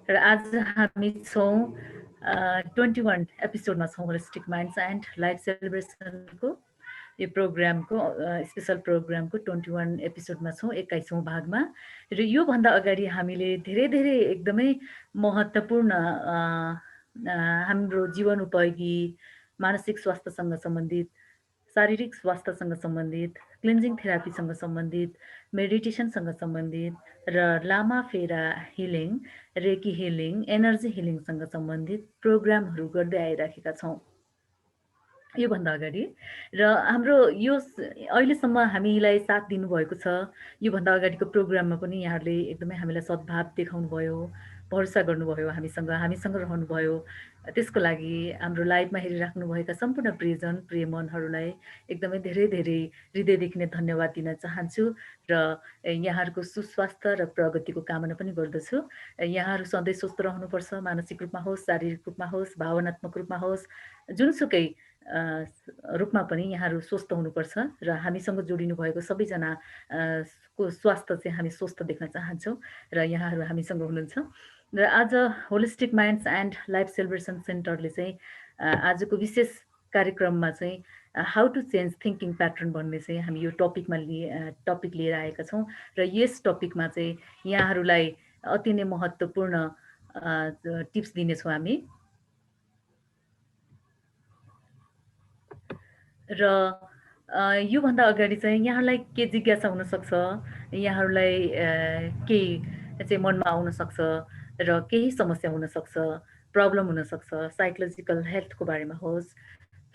र आज हामी छौँ 21 एपिसोडमा छौँ होलिस्टिक माइन्ड्स एन्ड लाइफ सेलिब्रेसनको यो प्रोग्रामको स्पेसल प्रोग्रामको 21 एपिसोडमा छौँ, 21औँ भागमा। र योभन्दा अगाडि हामीले धेरै धेरै एकदमै महत्त्वपूर्ण हाम्रो जीवन उपयोगी मानसिक स्वास्थ्यसँग सम्बन्धित, शारीरिक स्वास्थ्यसँग सम्बन्धित, क्लिन्जिङ थेरापीसँग सम्बन्धित, मेडिटेसनसँग सम्बन्धित र लामा फेरा हिलिङ, रेकी हिलिङ, एनर्जी हिलिङसँग सम्बन्धित प्रोग्रामहरू गर्दै आइराखेका छौँ योभन्दा अगाडि। र हाम्रो यो अहिलेसम्म हामीलाई साथ दिनुभएको छ। योभन्दा अगाडिको प्रोग्राममा पनि यहाँहरूले एकदमै हामीलाई सद्भाव देखाउनुभयो, भरोसा गर्नुभयो, हामीसँग रहनुभयो। त्यसको लागि हाम्रो लाइभमा हेरिराख्नुभएका सम्पूर्ण प्रियजन प्रियमनहरूलाई एकदमै धेरै धेरै हृदयदेखि नै धन्यवाद दिन चाहन्छु र यहाँहरूको सुस्वास्थ्य र प्रगतिको कामना पनि गर्दछु। यहाँहरू सधैँ स्वस्थ रहनुपर्छ, मानसिक रूपमा होस्, शारीरिक रूपमा होस्, भावनात्मक रूपमा होस्, जुनसुकै रूपमा पनि यहाँहरू स्वस्थ हुनुपर्छ र हामीसँग जोडिनु भएको सबैजना को स्वास्थ्य चाहिँ हामी स्वस्थ देख्न चाहन्छौँ र यहाँहरू हामीसँग हुनुहुन्छ। र आज holistic minds and life celebration सेन्टरले चाहिँ आजको विशेष कार्यक्रममा चाहिँ how to change thinking pattern भन्ने चाहिँ हामी यो टपिक लिएर आएका छौँ र यस टपिकमा चाहिँ यहाँहरूलाई अति नै महत्त्वपूर्ण टिप्स दिनेछौँ हामी। र योभन्दा अगाडि चाहिँ यहाँलाई के जिज्ञासा हुनसक्छ, यहाँहरूलाई केही चाहिँ मनमा आउन सक्छ र केही समस्या हुनसक्छ, प्रब्लम हुनसक्छ, साइकोलोजिकल हेल्थको बारेमा होस्,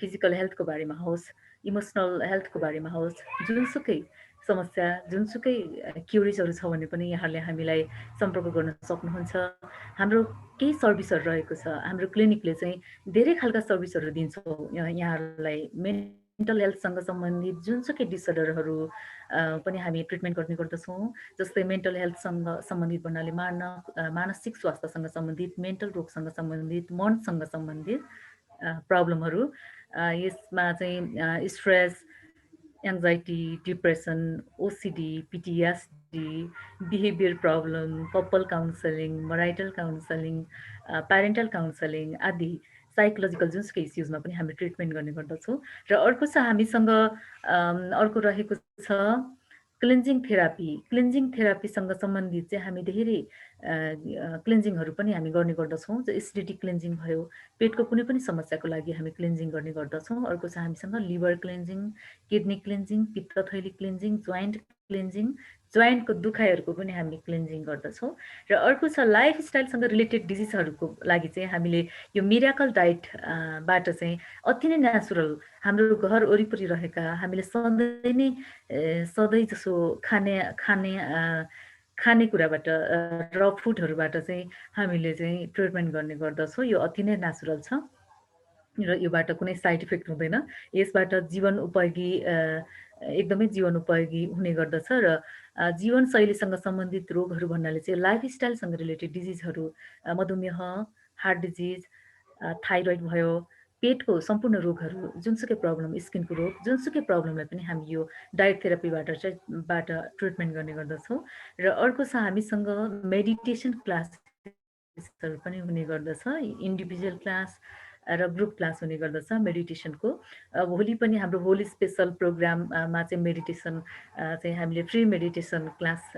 फिजिकल हेल्थको बारेमा होस्, इमोसनल हेल्थको बारेमा होस्, जुनसुकै समस्या, जुनसुकै क्युरिजहरू छ भने पनि यहाँहरूले हामीलाई सम्पर्क गर्न सक्नुहुन्छ। हाम्रो केही सर्भिसहरू रहेको छ, हाम्रो क्लिनिकले चाहिँ धेरै खालका सर्भिसहरू दिन्छौँ यहाँहरूलाई। मेन्टल हेल्थसँग सम्बन्धित जुनसुकै डिसअर्डरहरू पनि हामी ट्रिटमेन्ट गर्ने गर्दछौँ। जस्तै मेन्टल हेल्थसँग सम्बन्धित भन्नाले मानसिक स्वास्थ्यसँग सम्बन्धित, मेन्टल रोगसँग सम्बन्धित, मनसँग सम्बन्धित प्रब्लमहरू। यसमा चाहिँ stress, anxiety, depression, OCD, PTSD, behaviour problem, couple counselling, marital counselling, parental counselling आदि साइकोलोजिकल जुनसुकै इस्युजमा पनि हामी ट्रिटमेन्ट गर्ने गर्दछौँ। र अर्को छ हामीसँग अर्को रहेको छ क्लिन्जिङ थेरापी। क्लिन्जिङ थेरापीसँग सम्बन्धित चाहिँ हामी धेरै क्लिन्जिङहरू पनि हामी गर्ने गर्दछौँ। एसिडिटी क्लिन्जिङ भयो, पेटको कुनै पनि समस्याको लागि हामी क्लिन्जिङ गर्ने गर्दछौँ। अर्को छ हामीसँग लिभर क्लिन्जिङ, किडनी क्लिन्जिङ, पित्तथैली क्लिन्जिङ, जोइन्ट क्लिन्जिङ, जोइन्टको दुखाइहरूको पनि हामी क्लिन्जिङ गर्दछौँ। र अर्को छ लाइफस्टाइलसँग रिलेटेड डिजिजहरूको लागि चाहिँ हामीले यो मिराकल डाइटबाट चाहिँ अति नै नेचुरल हाम्रो घर वरिपरि रहेका हामीले सधैँ जसो खानेकुराबाट र फुडहरूबाट चाहिँ हामीले चाहिँ ट्रिटमेन्ट गर्ने गर्दछौँ। यो अति नै नेचुरल छ र योबाट कुनै साइड इफेक्ट हुँदैन। यसबाट जीवन उपयोगी एकदमै जीवन उपयोगी हुने गर्दछ। र जीवनशैलीसँग सम्बन्धित रोगहरू भन्नाले चाहिँ लाइफस्टाइलसँग रिलेटेड डिजिजहरू, मधुमेह, हार्ट डिजिज, थाइरोइड भयो, पेटको सम्पूर्ण रोगहरू, जुनसुकै प्रब्लम, स्किनको रोग, जुनसुकै प्रब्लमलाई पनि हामी यो डायट थेरापीबाट ट्रिटमेन्ट गर्ने गर्दछौँ। र अर्को छ हामीसँग मेडिटेसन क्लासहरू पनि हुने गर्दछ, इन्डिभिजुअल क्लास र ग्रुप क्लास हुने गर्दछ मेडिटेसनको। भोलि पनि हाम्रो होली स्पेसल प्रोग्राममा चाहिँ मेडिटेसन चाहिँ हामीले फ्री मेडिटेसन क्लास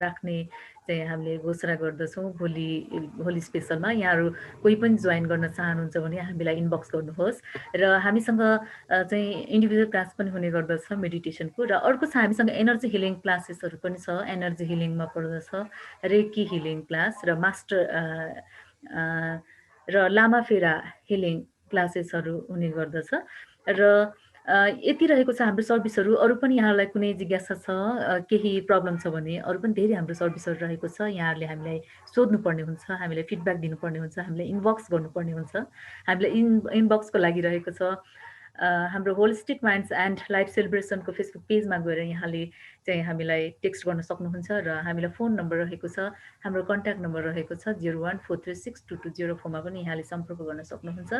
राख्ने चाहिँ हामीले घोषणा गर्दछौँ होली स्पेसलमा। यहाँहरू कोही पनि जोइन गर्न चाहनुहुन्छ भने हामीलाई इनबक्स गर्नुहोस्। र हामीसँग चाहिँ इन्डिभिजुअल क्लास पनि हुने गर्दछ मेडिटेसनको। र अर्को छ हामीसँग एनर्जी हिलिङ क्लासेसहरू पनि छ। एनर्जी हिलिङमा पर्दछ रेकी हिलिङ क्लास र मास्टर र लामा फेरा हिलिङ क्लासेसहरू हुने गर्दछ। र यति रहेको छ हाम्रो सर्भिसहरू। अरू पनि यहाँहरूलाई कुनै जिज्ञासा छ, केही प्रब्लम छ भने अरू पनि धेरै हाम्रो सर्भिसहरू रहेको छ। यहाँहरूले हामीलाई सोध्नुपर्ने हुन्छ, हामीलाई फिडब्याक दिनुपर्ने हुन्छ, हामीलाई इनबक्स गर्नुपर्ने हुन्छ। हामीलाई इनबक्सको लागि रहेको छ हाम्रो होलिस्टिक माइन्ड्स एन्ड लाइफ सेलिब्रेसनको फेसबुक पेजमा गएर यहाँले चाहिँ हामीलाई टेक्स्ट गर्न सक्नुहुन्छ र हामीलाई फोन नम्बर रहेको छ, हाम्रो कन्ट्याक्ट नम्बर रहेको छ 0143622004 मा पनि यहाँले सम्पर्क गर्न सक्नुहुन्छ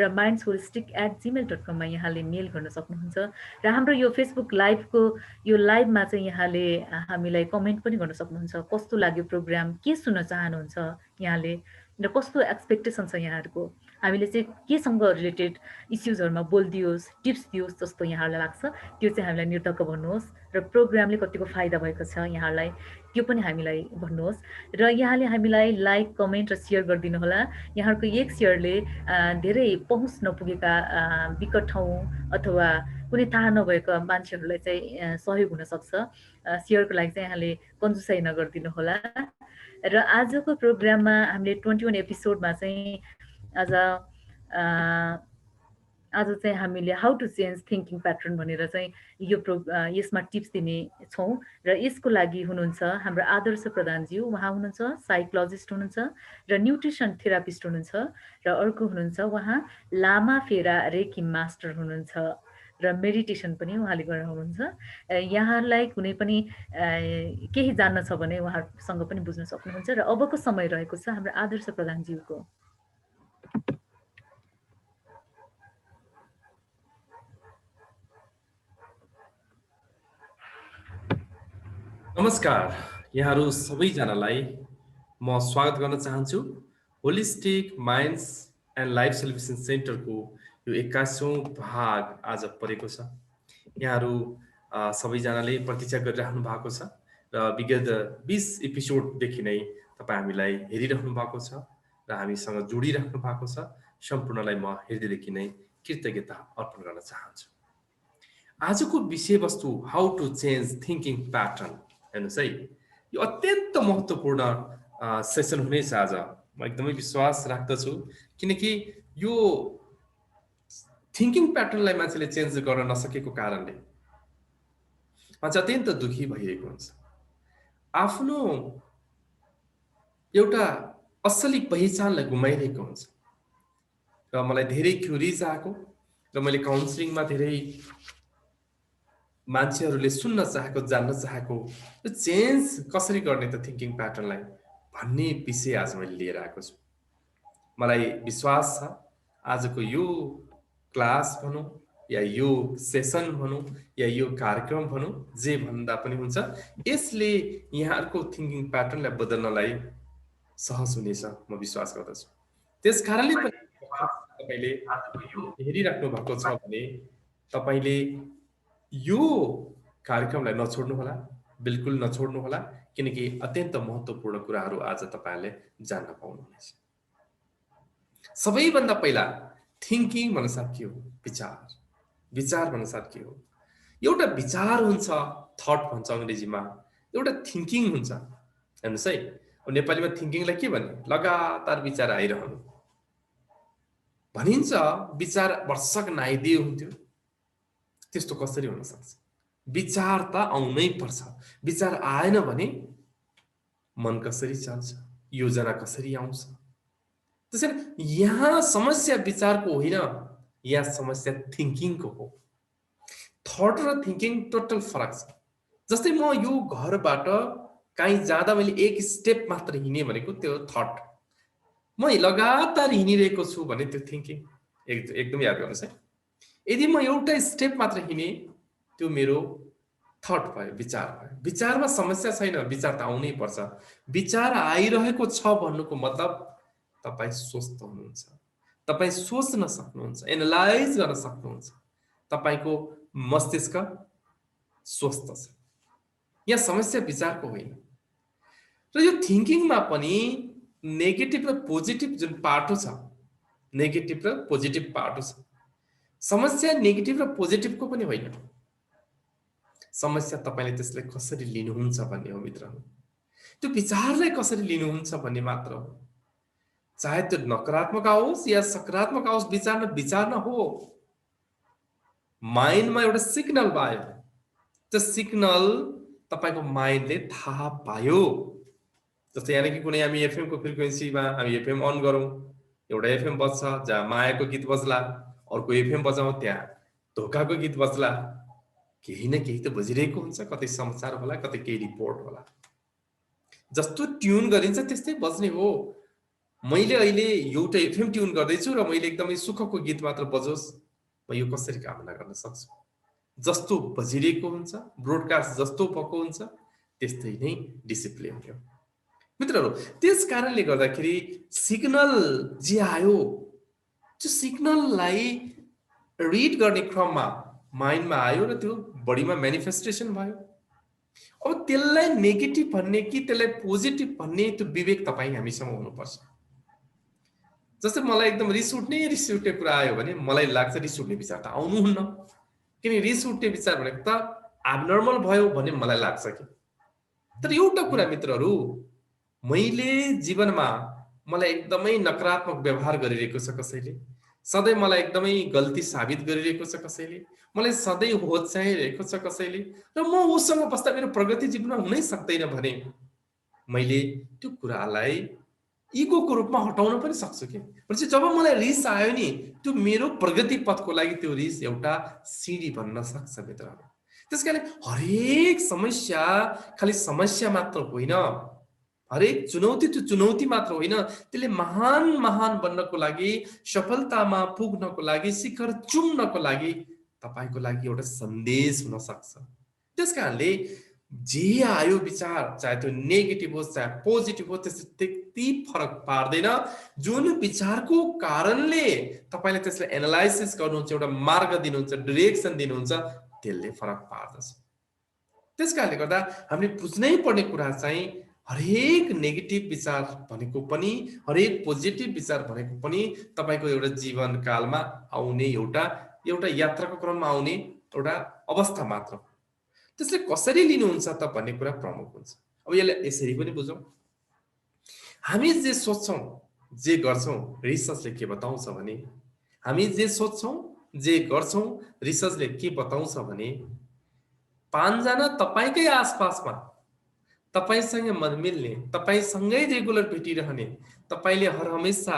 र mindsholistic@gmail.com मा यहाँले मेल गर्न सक्नुहुन्छ र हाम्रो यो फेसबुक लाइभको यो लाइभमा चाहिँ यहाँले हामीलाई कमेन्ट पनि गर्न सक्नुहुन्छ। कस्तो लाग्यो प्रोग्राम, के सुन्न चाहनुहुन्छ यहाँले र कस्तो एक्सपेक्टेसन छ यहाँहरूको, हामीले चाहिँ केसँग रिलेटेड इस्युजहरूमा बोलिदियोस्, टिप्स दियोस् जस्तो यहाँहरूलाई लाग्छ त्यो चाहिँ हामीलाई निर्धक्क भन्नुहोस् र प्रोग्रामले कतिको फाइदा भएको छ यहाँहरूलाई त्यो पनि हामीलाई भन्नुहोस् र यहाँले हामीलाई लाइक, कमेन्ट र सेयर गरिदिनु होला। यहाँहरूको एक सेयरले धेरै पहुँच नपुगेका विकट ठाउँ अथवा कुनै थाहा नभएका मान्छेहरूलाई चाहिँ सहयोग हुनसक्छ। सेयरको लागि चाहिँ यहाँले कन्जुसाइ नगरिदिनु होला। र आजको प्रोग्राममा हामीले 21 एपिसोडमा चाहिँ आज चाहिँ हामीले how to change thinking pattern भनेर चाहिँ यसमा टिप्स दिने छौँ र यसको लागि हुनुहुन्छ हाम्रो आदर्श प्रधानज्यू। उहाँ हुनुहुन्छ साइकोलोजिस्ट हुनुहुन्छ र न्युट्रिसन थेरापिस्ट हुनुहुन्छ र अर्को हुनुहुन्छ उहाँ लामा फेरा रेकी मास्टर हुनुहुन्छ र मेडिटेसन पनि उहाँले गराउनुहुन्छ। यहाँहरूलाई कुनै पनि केही जान्न छ भने उहाँसँग पनि बुझ्न सक्नुहुन्छ र अबको समय रहेको छ हाम्रो आदर्श प्रधानज्यूको। नमस्कार, यहाँहरू सबैजनालाई म स्वागत गर्न चाहन्छु। Holistic minds and life celebration सेन्टरको यो 21औं भाग आज परेको छ। यहाँहरू सबैजनाले प्रतीक्षा गरिराख्नु भएको छ र विगत 20 एपिसोडदेखि नै तपाईँ हामीलाई हेरिराख्नु भएको छ र हामीसँग जोडिराख्नु भएको छ। सम्पूर्णलाई म हृदयदेखि नै कृतज्ञता अर्पण गर्न चाहन्छु। आजको विषयवस्तु how to change thinking pattern. हेर्नुहोस् है, यो अत्यन्त महत्त्वपूर्ण सेसन हुनेछ आज। म एकदमै विश्वास राख्दछु किनकि यो थिङ्किङ प्याटर्नलाई मान्छेले चेन्ज गर्न नसकेको कारणले मान्छे अत्यन्त दुखी भइरहेको हुन्छ। आफ्नो एउटा असली पहिचानलाई गुमाइरहेको हुन्छ र मलाई धेरै क्युरिज आएको र मैले काउन्सिलिङमा धेरै मान्छेहरूले सुन्न चाहेको, जान्न चाहेको चेन्ज कसरी गर्ने त थिङ्किङ प्याटर्नलाई भन्ने विषय आज मैले लिएर आएको छु। मलाई विश्वास छ आजको यो क्लास भनौँ या यो सेसन भनौँ या यो कार्यक्रम भनौँ, जे भन्दा पनि हुन्छ, यसले यहाँहरूको थिङ्किङ प्याटर्नलाई बदल्नलाई सहज हुनेछ म विश्वास गर्दछु। त्यस कारणले पनि तपाईँले हेरिराख्नु भएको छ भने तपाईँले यो कार्यक्रमलाई नछोड्नुहोला, बिल्कुल नछोड्नुहोला, किनकि अत्यन्त महत्त्वपूर्ण कुराहरू आज तपाईँहरूले जान्न पाउनुहुनेछ। सबैभन्दा पहिला थिङ्किङ भन्नासाथ के हो? विचार। विचार भन्नासाथ के हो? एउटा विचार हुन्छ, थट भन्छ अङ्ग्रेजीमा, एउटा थिङ्किङ हुन्छ। हेर्नुहोस् है, नेपालीमा थिङ्किङलाई के भन्ने? लगातार विचार आइरहनु भनिन्छ। विचार वर्षक नआइदिए हुन्थ्यो, त्यस्तो कसरी हुन सक्छ? विचार त आउनै पर्छ। विचार आएन भने मन कसरी चल्छ, योजना कसरी आउँछ? त्यसैले यहाँ समस्या विचारको होइन, यहाँ समस्या थिङ्किङको हो। थट र थिङ्किङ टोटल फरक छ। जस्तै म यो घरबाट कहीँ जाँदा मैले एक स्टेप मात्र हिँडेँ भनेको त्यो थट, म लगातार हिँडिरहेको छु भने त्यो थिङ्किङ। एकदम याद गर्नुहोस् है, यदि म एउटा स्टेप मात्र हिँडेँ त्यो मेरो थट भयो, विचार भयो। विचारमा समस्या छैन, विचार त आउनै पर्छ। विचार आइरहेको छ भन्नुको मतलब तपाईँ स्वस्थ हुनुहुन्छ, तपाईँ सोच्न सक्नुहुन्छ, एनालाइज गर्न सक्नुहुन्छ, तपाईँको मस्तिष्क स्वस्थ छ। यहाँ समस्या विचारको होइन। र यो थिङ्किङमा पनि नेगेटिभ र पोजिटिभ जुन पार्टो छ, नेगेटिभ र पोजिटिभ पार्टो छ। समस्या नेगेटिभ र पोजिटिभको पनि होइन, समस्या तपाईँले त्यसलाई कसरी लिनुहुन्छ भन्ने हो मित्रहरू। त्यो विचारलाई कसरी लिनुहुन्छ भन्ने मात्र हो। चाहे त्यो नकारात्मक आओस् या सकारात्मक आओस्, विचार न हो। माइन्डमा एउटा सिग्नल पायो, त्यो सिग्नल तपाईँको माइन्डले थाहा पायो। जस्तै यानि कि कुनै हामी एफएमको फ्रिक्वेन्सीमा हामी एफएम अन गरौँ, एउटा एफएम बज्छ जहाँ मायाको गीत बज्ला, अर्को एफएम बजाउँ त्यहाँ धोकाको गीत बज्ला, केही न केही त बजिरहेको हुन्छ, कतै समाचार होला, कतै केही रिपोर्ट होला। जस्तो ट्युन गरिन्छ त्यस्तै बज्ने हो। मैले अहिले एउटा एफएम ट्युन गर्दैछु र मैले एकदमै सुखको गीत मात्र बजोस्, म यो कसरी कामना गर्न सक्छु? जस्तो बजिरहेको हुन्छ, ब्रोडकास्ट जस्तो भएको हुन्छ, त्यस्तै नै डिसिप्लिन हो मित्रहरू। त्यस कारणले गर्दाखेरि सिग्नल जे आयो, त्यो सिग्नललाई रिड गर्ने क्रममा माइन्डमा आयो र त्यो बडीमा मेनिफेस्टेसन भयो। अब त्यसलाई नेगेटिभ भन्ने कि त्यसलाई पोजिटिभ भन्ने त्यो विवेक तपाईँ हामीसँग हुनुपर्छ। जस्तै मलाई एकदम रिस उठ्ने कुरा आयो भने मलाई लाग्छ रिस उठ्ने विचार त आउनुहुन्न, किनकि रिस उठ्ने विचार भनेको त एबनर्मल भयो भन्ने मलाई लाग्छ कि। तर एउटा कुरा मित्रहरू, मैले जीवनमा मलाई एकदमै नकारात्मक व्यवहार गरिरहेको छ कसैले, सधैँ मलाई एकदमै गल्ती साबित गरिरहेको छ कसैले, मलाई सधैँ होच्याइरहेको छ कसैले, र म उसँग बस्दा मेरो प्रगति जीवनमा हुनै सक्दैन भने मैले त्यो कुरालाई इगोको रूपमा हटाउन पनि सक्छु कि। भनेपछि जब मलाई रिस आयो नि, त्यो मेरो प्रगति पथको लागि त्यो रिस एउटा सिडी बन्न सक्छ मित्रहरू। त्यसकारण हरेक समस्या खालि समस्या मात्र होइन, हरेक चुनौती त्यो चुनौती मात्र होइन, त्यसले महान महान बन्नको लागि, सफलतामा पुग्नको लागि, शिखर चुम्नको लागि तपाईको लागि एउटा सन्देश हुन सक्छ। त्यसकारणले जे आयो विचार, चाहे त्यो नेगेटिभ होस् चाहे पोजिटिभ होस्, त्यसले त्यति फरक पार्दैन। जुन विचारको कारणले तपाईले त्यसलाई एनालाइसिस गर्नुहुन्छ, एउटा मार्ग दिनुहुन्छ, डिरेक्सन दिनुहुन्छ, त्यसले फरक पार्दछ। त्यसकारणले गर्दा हामीले बुझ्नै पर्ने कुरा चाहिँ हरेक नेगेटिभ विचार भनेको पनि, हरेक पोजिटिभ विचार भनेको पनि तपाईको एउटा जीवनकालमा आउने एउटा यात्राको क्रममा आउने एउटा अवस्था मात्र हो। त्यसले कसरी लिनुहुन्छ त भन्ने कुरा प्रमुख हुन्छ। अब यसलाई यसरी पनि बुझौँ, हामी जे सोच्छौँ जे गर्छौँ रिसर्चले के बताउँछ भने, हामी जे सोच्छौँ जे गर्छौँ रिसर्चले के बताउँछ भने, 5 जना तपाईकै आसपासमा तपाईसँग मन मिल्ने, तपाईसँगै रेगुलर भेटिरहने, तपाईले हर हमेशा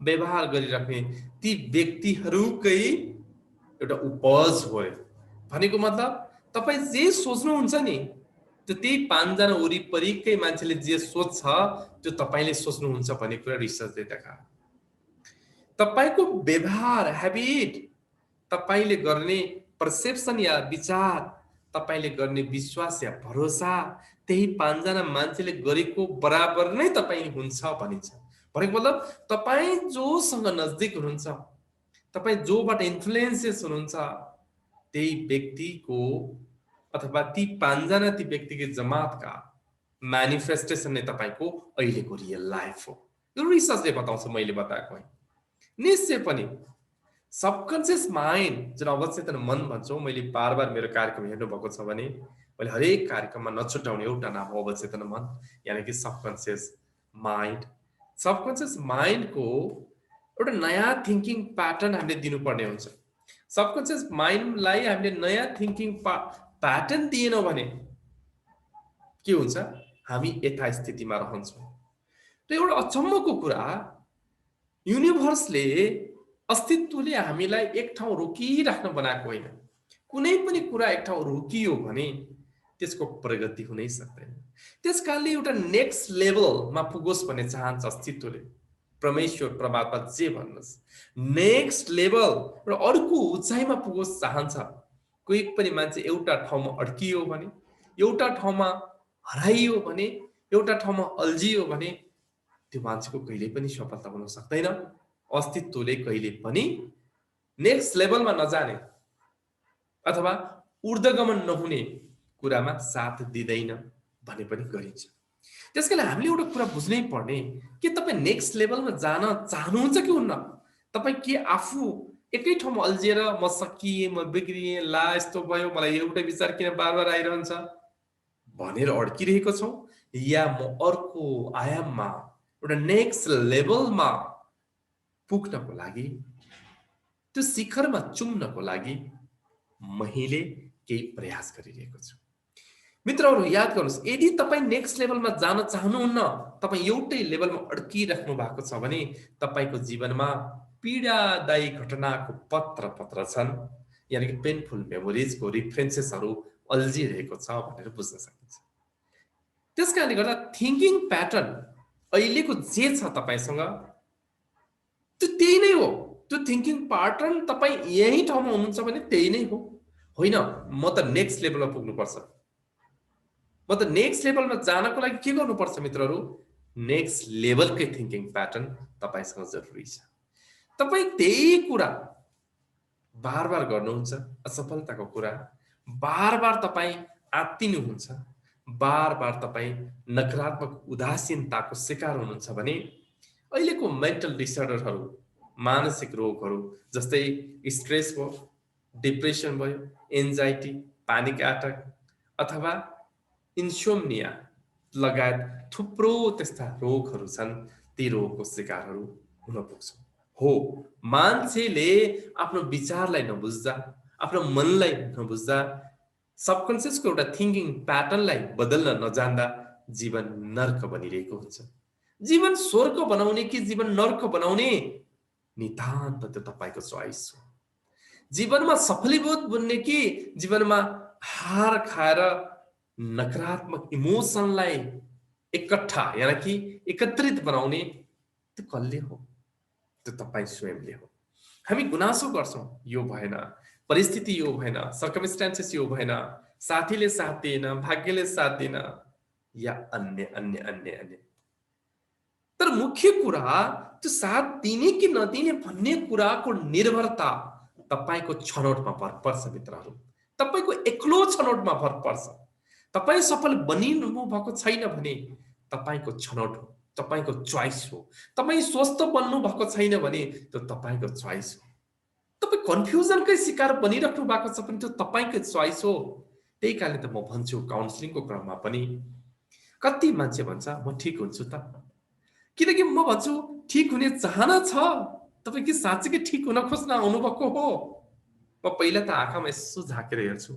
व्यवहार गरिराख्ने ती व्यक्तिहरूकै एउटा उपज हो। भनेको मतलब तपाई जे सोच्नुहुन्छ नि, त्यो त्यही 5 जना वरिपरिकै मान्छेले जे सोच्छ त्यो तपाईले सोच्नुहुन्छ भन्ने कुरा रिसर्चले देखायो। तपाईको व्यवहार, ह्याबिट, तपाईले गर्ने पर्सेप्सन या विचार, तपाईले गर्ने विश्वास या भरोसा त्यही 5 जना मान्छेले गरेको बराबर नै तपाई हुन्छ भनिन्छ। भनेको मतलब तपाई जोसँग नजदिक हुनुहुन्छ, तपाई जोबाट इन्फ्लुएन्सेस हुनुहुन्छ, त्यही व्यक्तिको अथवा ती 5 जना ती व्यक्तिको जमातका म्यानिफेस्टेसन नै तपाईको अहिलेको रियल लाइफ हो। यो रिसर्चले बताउँछ, मैले बताएको होइन। निश्चय पनि सबकन्सियस माइन्ड, जुन अवचेतन मन भन्छौँ, मैले बार बार मेरो कार्यक्रम हेर्नु भएको छ भने मैले हरेक कार्यक्रममा नछुटाउने एउटा नाम हो अवचेतन मन, यानी कि सबकन्सियस माइन्ड। सबकन्सियस माइन्डको एउटा नयाँ थिङ्किङ प्याटर्न हामीले दिनुपर्ने हुन्छ। सबकन्सियस माइन्डलाई हामीले नयाँ थिङ्किङ प्याटर्न दिएनौँ भने के हुन्छ, हामी यथास्थितिमा रहन्छौँ। र एउटा अचम्मको कुरा, युनिभर्सले, अस्तित्वले हामीलाई एक ठाउँ रोकिराख्न बनाएको होइन। कुनै पनि कुरा एक ठाउँ रोकियो भने त्यसको प्रगति हुनै सक्दैन। त्यसकारणले एउटा नेक्स्ट लेभलमा पुगोस् भन्ने चाहन्छ अस्तित्वले, परमेश्वर, परमात्मा जे भन्नुहोस्, नेक्स्ट लेभल र अर्को उचाइमा पुगोस् चाहन्छ। कोही पनि मान्छे एउटा ठाउँमा अड्कियो भने, एउटा ठाउँमा हराइयो भने, एउटा ठाउँमा अल्झियो भने त्यो मान्छेको कहिल्यै पनि सफलता हुन सक्दैन। अस्तित्वले कहिले पनि नेक्स्ट लेभलमा नजाने अथवा ऊर्ध्वगमन नहुने कुरामा साथ दिँदैन भने पनि गरिन्छ। त्यसकारण हामीले एउटा कुरा बुझ्नै पर्ने, के तपाईँ नेक्स्ट लेभलमा जान चाहनुहुन्छ कि हुन्न? तपाईँ के आफू एकै ठाउँमा अल्झिएर म सकिएँ, म बिग्रिएँ, ला यस्तो भयो, मलाई एउटै विचार किन बार बार आइरहन्छ भनेर अड्किरहेको छौँ, या म अर्को आयाममा एउटा नेक्स्ट लेभलमा पुग्नको लागि, त्यो शिखरमा चुम्नको लागि मैले केही प्रयास गरिरहेको छु। मित्रहरू याद गर्नुहोस्, यदि तपाईँ नेक्स्ट लेभलमा जान चाहनुहुन्न, तपाईँ एउटै लेभलमा अड्किराख्नु भएको छ भने तपाईँको जीवनमा पीडादायी घटनाको पत्र छन्, यानि कि पेनफुल मेमोरिजको रिफरेन्सेसहरू अल्झिरहेको छ भनेर बुझ्न सकिन्छ। त्यसकारणले गर्दा थिङ्किङ प्याटर्न अहिलेको जे छ तपाईँसँग त्यो त्यही नै हो। त्यो थिङ्किङ प्याटर्न तपाईँ यही ठाउँमा हुनुहुन्छ भने त्यही नै हो। होइन म त नेक्स्ट लेभलमा पुग्नुपर्छ, म त नेक्स्ट लेभलमा जानको लागि के गर्नुपर्छ मित्रहरू? नेक्स्ट लेभलकै थिङ्किङ प्याटर्न तपाईँसँग जरुरी छ। तपाईँ त्यही कुरा बार बार गर्नुहुन्छ, असफलताको कुरा बार बार तपाईँ आत्तिनुहुन्छ, बार बार तपाईँ नकारात्मक उदासीनताको शिकार हुनुहुन्छ भने अहिलेको मेन्टल डिसअर्डरहरू, मानसिक रोगहरू जस्तै स्ट्रेस भयो, डिप्रेसन भयो, एन्जाइटी, पानिक एट्याक अथवा इन्सोम्निया लगायत थुप्रो त्यस्ता रोगहरू छन्, ती रोगको शिकारहरू हुन पुग्छौँ। हो, मान्छेले आफ्नो विचारलाई नबुझ्दा, आफ्नो मनलाई नबुझ्दा, सबकन्सियसको एउटा थिङ्किङ प्याटर्नलाई बदल्न नजान्दा जीवन नर्क बनिरहेको हुन्छ। जीवन स्वर्ग बनाउने कि जीवन नर्क बनाउने नितान्त त्यो तपाईँको चोइस हो। जीवनमा सफलीभूत बन्ने कि जीवनमा हार खाएर नकारात्मक इमोसनलाई एकट्ठा यानि कि एकत्रित बनाउने त्यो कसले हो? त्यो तपाईँ स्वयंले हो। हामी गुनासो गर्छौँ, यो भएन, परिस्थिति यो भएन, सर्कमस्टान्सेस यो भएन, साथीले साथ दिएन, भाग्यले साथ दिएन या अन्य अन्य अन्य अन्य। तर मुख्य कुरा त्यो साथ दिने कि नदिने भन्ने कुराको निर्भरता तपाईको छनौटमा भर पर्छ मित्रहरू। तपाईको एक्लो छनौटमा भर पर्छ। तपाईँ सफल बनिनु भएको छैन भने तपाईको छनौट हो, तपाईको चोइस हो। तपाईँ स्वस्थ बन्नु भएको छैन भने त्यो तपाईको चोइस हो। तपाईँ कन्फ्युजनकै शिकार बनिराख्नु भएको छ भने त्यो तपाईकै चोइस हो। त्यही कारणले त म भन्छु काउन्सिलिङको क्रममा पनि कति मान्छे भन्छ म ठिक हुन्छु त, किनकि म भन्छु ठिक हुने चाहना छ, तपाईँ के साँच्चै ठिक हुन खोज्न आउनुभएको हो? म पहिला त आँखामा यसो झाकेर हेर्छु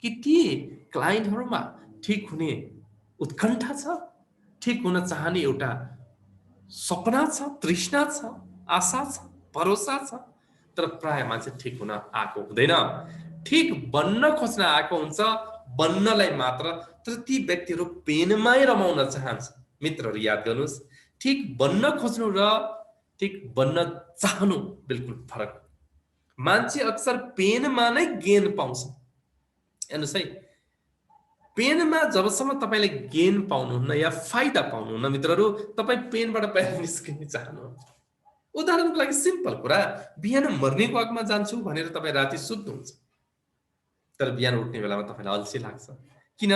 कि ती क्लाइन्टहरूमा ठिक हुने उत्कण्ठा छ, ठिक हुन चाहने एउटा सपना छ, तृष्णा छ, आशा छ, भरोसा छ। तर प्राय मान्छे ठिक हुन आएको हुँदैन, ठिक बन्न खोज्न आएको हुन्छ, बन्नलाई मात्र। तर ती व्यक्तिहरू पेनमै रमाउन चाहन्छ। मित्रहरू याद गर्नुहोस्, ठिक बन्न खोज्नु र ठिक बन्न चाहनु बिल्कुल फरक। मान्छे अक्सर पेनमा नै गेन पाउँछ। हेर्नुहोस् है, पेनमा जबसम्म तपाईँले गेन पाउनुहुन्न या फाइदा पाउनुहुन्न मित्रहरू, तपाईँ पेनबाट बाहिर निस्किन चाहनुहुन्छ। उदाहरणको लागि सिम्पल कुरा, बिहान मर्निङको वाकमा जान्छु भनेर तपाईँ राति सुत्नुहुन्छ, तर बिहान उठ्ने बेलामा तपाईँलाई अल्छी लाग्छ। किन?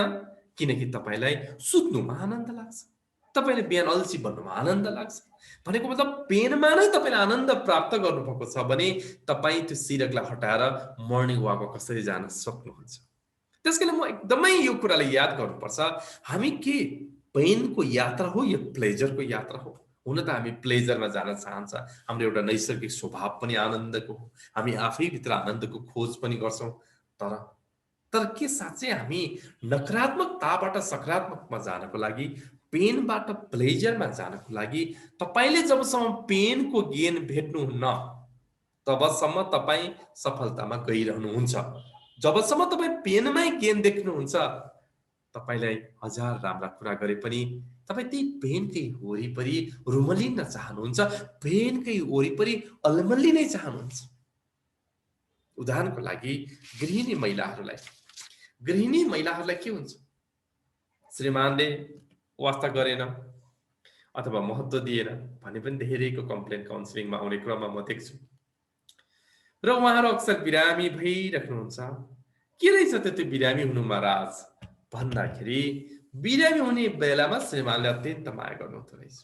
किनकि तपाईँलाई सुत्नुमा आनन्द लाग्छ, तपाईँले बिहान अल्छी बन्नुमा आनन्द लाग्छ। भनेको मतलब पेनमा नै तपाईँले आनन्द प्राप्त गर्नुभएको छ भने तपाईँ त्यो सिरकलाई हटाएर मर्निङ वाकमा कसरी जान सक्नुहुन्छ। त्यसकारण म एकदमै यो कुरालाई याद गर्नुपर्छ, हामी के पेनको यात्रा हो या प्लेजरको यात्रा हो? हुन त हामी प्लेजरमा जान चाहन्छ, हाम्रो एउटा नैसर्गिक स्वभाव पनि आनन्दको हो, हामी आफैभित्र आनन्दको खोज पनि गर्छौँ। तर के साँच्चै हामी नकारात्मकताबाट सकारात्मकमा जानको लागि, पेनबाट प्लेजरमा जानको लागि तपाईले जबसम्म पेनको गेन भेट्नुहुन्न तबसम्म तपाईँ सफलतामा गइरहनुहुन्छ। जबसम्म तपाईँ पेनमै गेन देख्नुहुन्छ, तपाईलाई हजार राम्रा कुरा गरे पनि तपाईँ त्यही पेनकै वरिपरि रुमलिन चाहनुहुन्छ, पेनकै वरिपरि अलमल्लिनै चाहनुहुन्छ। उदाहरणको लागि गृहिणी महिलाहरूलाई के हुन्छ? श्रीमानले वास्ता गरेन अथवा महत्त्व दिएन भन्ने पनि धेरैको कम्प्लेन काउन्सिलिङमा आउने क्रममा म देख्छु। र उहाँहरू अक्सर बिरामी भइराख्नुहुन्छ। के रहेछ त्यो बिरामी हुनुमा राज भन्दाखेरि, बिरामी हुने बेलामा श्रीमानले अत्यन्त माया गर्नुहुँदो रहेछ।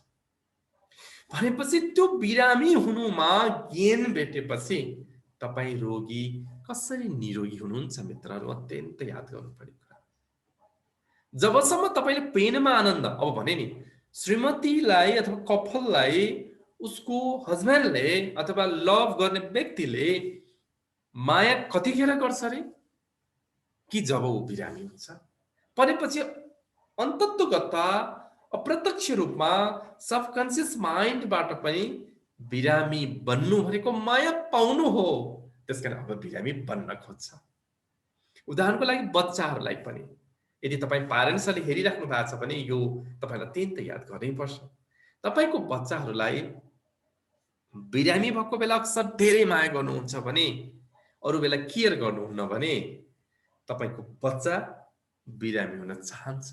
भनेपछि त्यो बिरामी हुनुमा गेन भेटेपछि तपाईँ रोगी कसरी निरोगी हुनुहुन्छ मित्रहरू? अत्यन्त याद गर्नुपर्ने कुरा। जबसम्म तपाईले पेनमा आनन्द, अब भने नि श्रीमतीलाई अथवा कपललाई उसको हस्बेन्डले अथवा लभ गर्ने व्यक्तिले माया कतिखेर गर्छ रे? कि जब ऊ बिरामी हुन्छ। भनेपछि अन्तत्वगत अप्रत्यक्ष रूपमा सबकन्सियस माइन्डबाट पनि बिरामी बन्नु भनेको माया पाउनु हो, त्यसकारण अब बिरामी बन्न खोज्छ। उदाहरणको लागि बच्चाहरूलाई पनि यदि तपाईँ प्यारेन्ट्सले हेरिराख्नु भएको छ भने यो तपाईँलाई अत्यन्त याद गर्नैपर्छ। तपाईँको बच्चाहरूलाई बिरामी भएको बेला अक्सर धेरै माया गर्नुहुन्छ भने, अरू बेला केयर गर्नुहुन्न भने तपाईँको बच्चा बिरामी हुन चाहन्छ।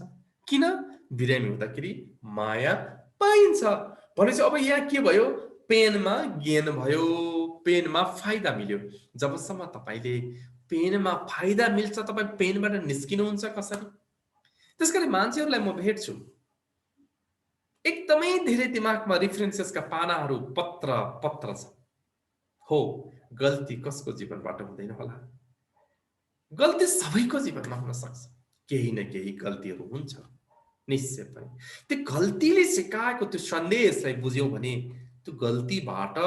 किन? बिरामी हुँदाखेरि माया पाइन्छ भनेपछि अब यहाँ के भयो? पेनमा गेन भयो, पेनमा फाइदा मिल्यो। जबसम्म तपाईँले पेनमा फाइदा मिल्छ, तपाईँ पेनबाट निस्किनुहुन्छ कसरी? त्यसकारण मान्छेहरूलाई म भेट्छु, एकदमै धेरै दिमागमा रिफरेन्सेसका पानाहरू पत्र छ। हो, गल्ती कसको जीवनबाट हुँदैन होला? गल्ती सबैको जीवनमा हुन सक्छ, केही न केही गल्तीहरू हुन्छ निश्चय पनि। त्यो गल्तीले सिकाएको त्यो सन्देशलाई बुझ्यौँ भने त्यो गल्तीबाट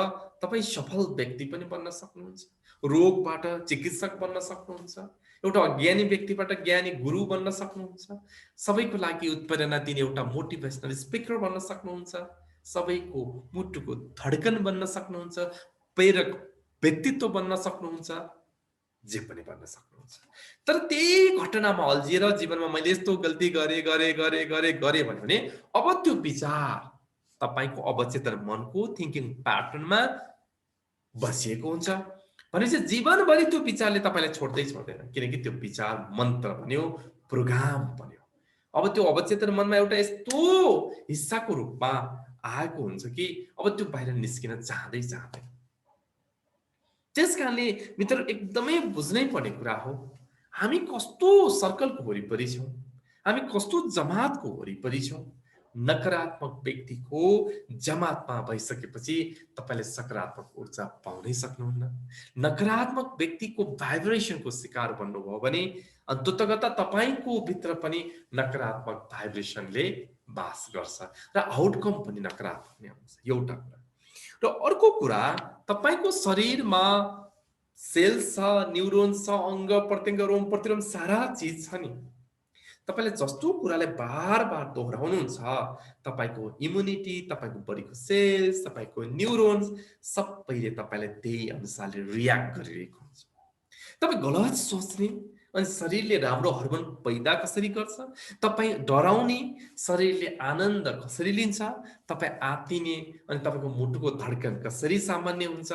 तपाईँ सफल व्यक्ति पनि बन्न सक्नुहुन्छ, रोगबाट चिकित्सक बन्न सक्नुहुन्छ, एउटा अज्ञानी व्यक्तिबाट ज्ञानी गुरु बन्न सक्नुहुन्छ, सबैको लागि उत्प्रेरणा दिने एउटा मोटिभेसनल स्पिकर बन्न सक्नुहुन्छ, सबैको मुटुको धड्कन बन्न सक्नुहुन्छ, प्रेरक व्यक्तित्व बन्न सक्नुहुन्छ, जे पनि बन्न सक्नुहुन्छ। तर त्यही घटनामा अल्झिएर जीवनमा मैले यस्तो गल्ती गरे भने अब त्यो विचार तपाईको अवचेतन मनको थिङ्किङ प्याटर्नमा बसिएको हुन्छ भनेपछि जीवनभरि त्यो विचारले तपाईलाई छोड्दै छोड्दैन, किनकि त्यो विचार मन्त्र बन्यो, प्रोग्राम बन्यो। अब त्यो अवचेतन मनमा एउटा यस्तो हिस्साको रूपमा आएको हुन्छ कि अब त्यो बाहिर निस्किन चाहँदैन। त्यसकारणले मित्र एकदमै बुझ्नै पर्ने कुरा हो, हामी कस्तो सर्कलको वरिपरि छौँ, हामी कस्तो जमातको वरिपरि छौँ। नकारात्मक व्यक्तिको जमातमा भइसकेपछि तपाईले सकारात्मक ऊर्जा पाउनै सक्नुहुन्न। नकारात्मक व्यक्तिको भाइब्रेसनको शिकार बन्नुभयो भने अन्ततगत तपाईको भित्र पनि नकारात्मक भाइब्रेसनले वास गर्छ र आउटकम पनि नकारात्मक नै आउँछ। एउटा कुरा र अर्को कुरा, तपाईको शरीरमा सेल्स छ, न्युरोन्स छ, अंग प्रत्यङ्ग, रोम प्रतिरोम सारा चीज छ नि। तपाईले जस्तो कुरालाई बार-बार दोहोऱ्याउनुहुन्छ, तपाईको इम्युनिटी, तपाईको बडीको सेल्स, तपाईको न्युरोन्स सबैले तपाईलाई त्यही अनुसारले रियाक्ट गरिरहेको हुन्छ। तपाई गलत सोच्ने अनि शरीरले राम्रो हर्मोन पैदा कसरी गर्छ, तपाई डराउने शरीरले आनन्द कसरी लिन्छ, तपाई आत्तिने अनि तपाईको मुटुको धड्कन कसरी सामान्य हुन्छ,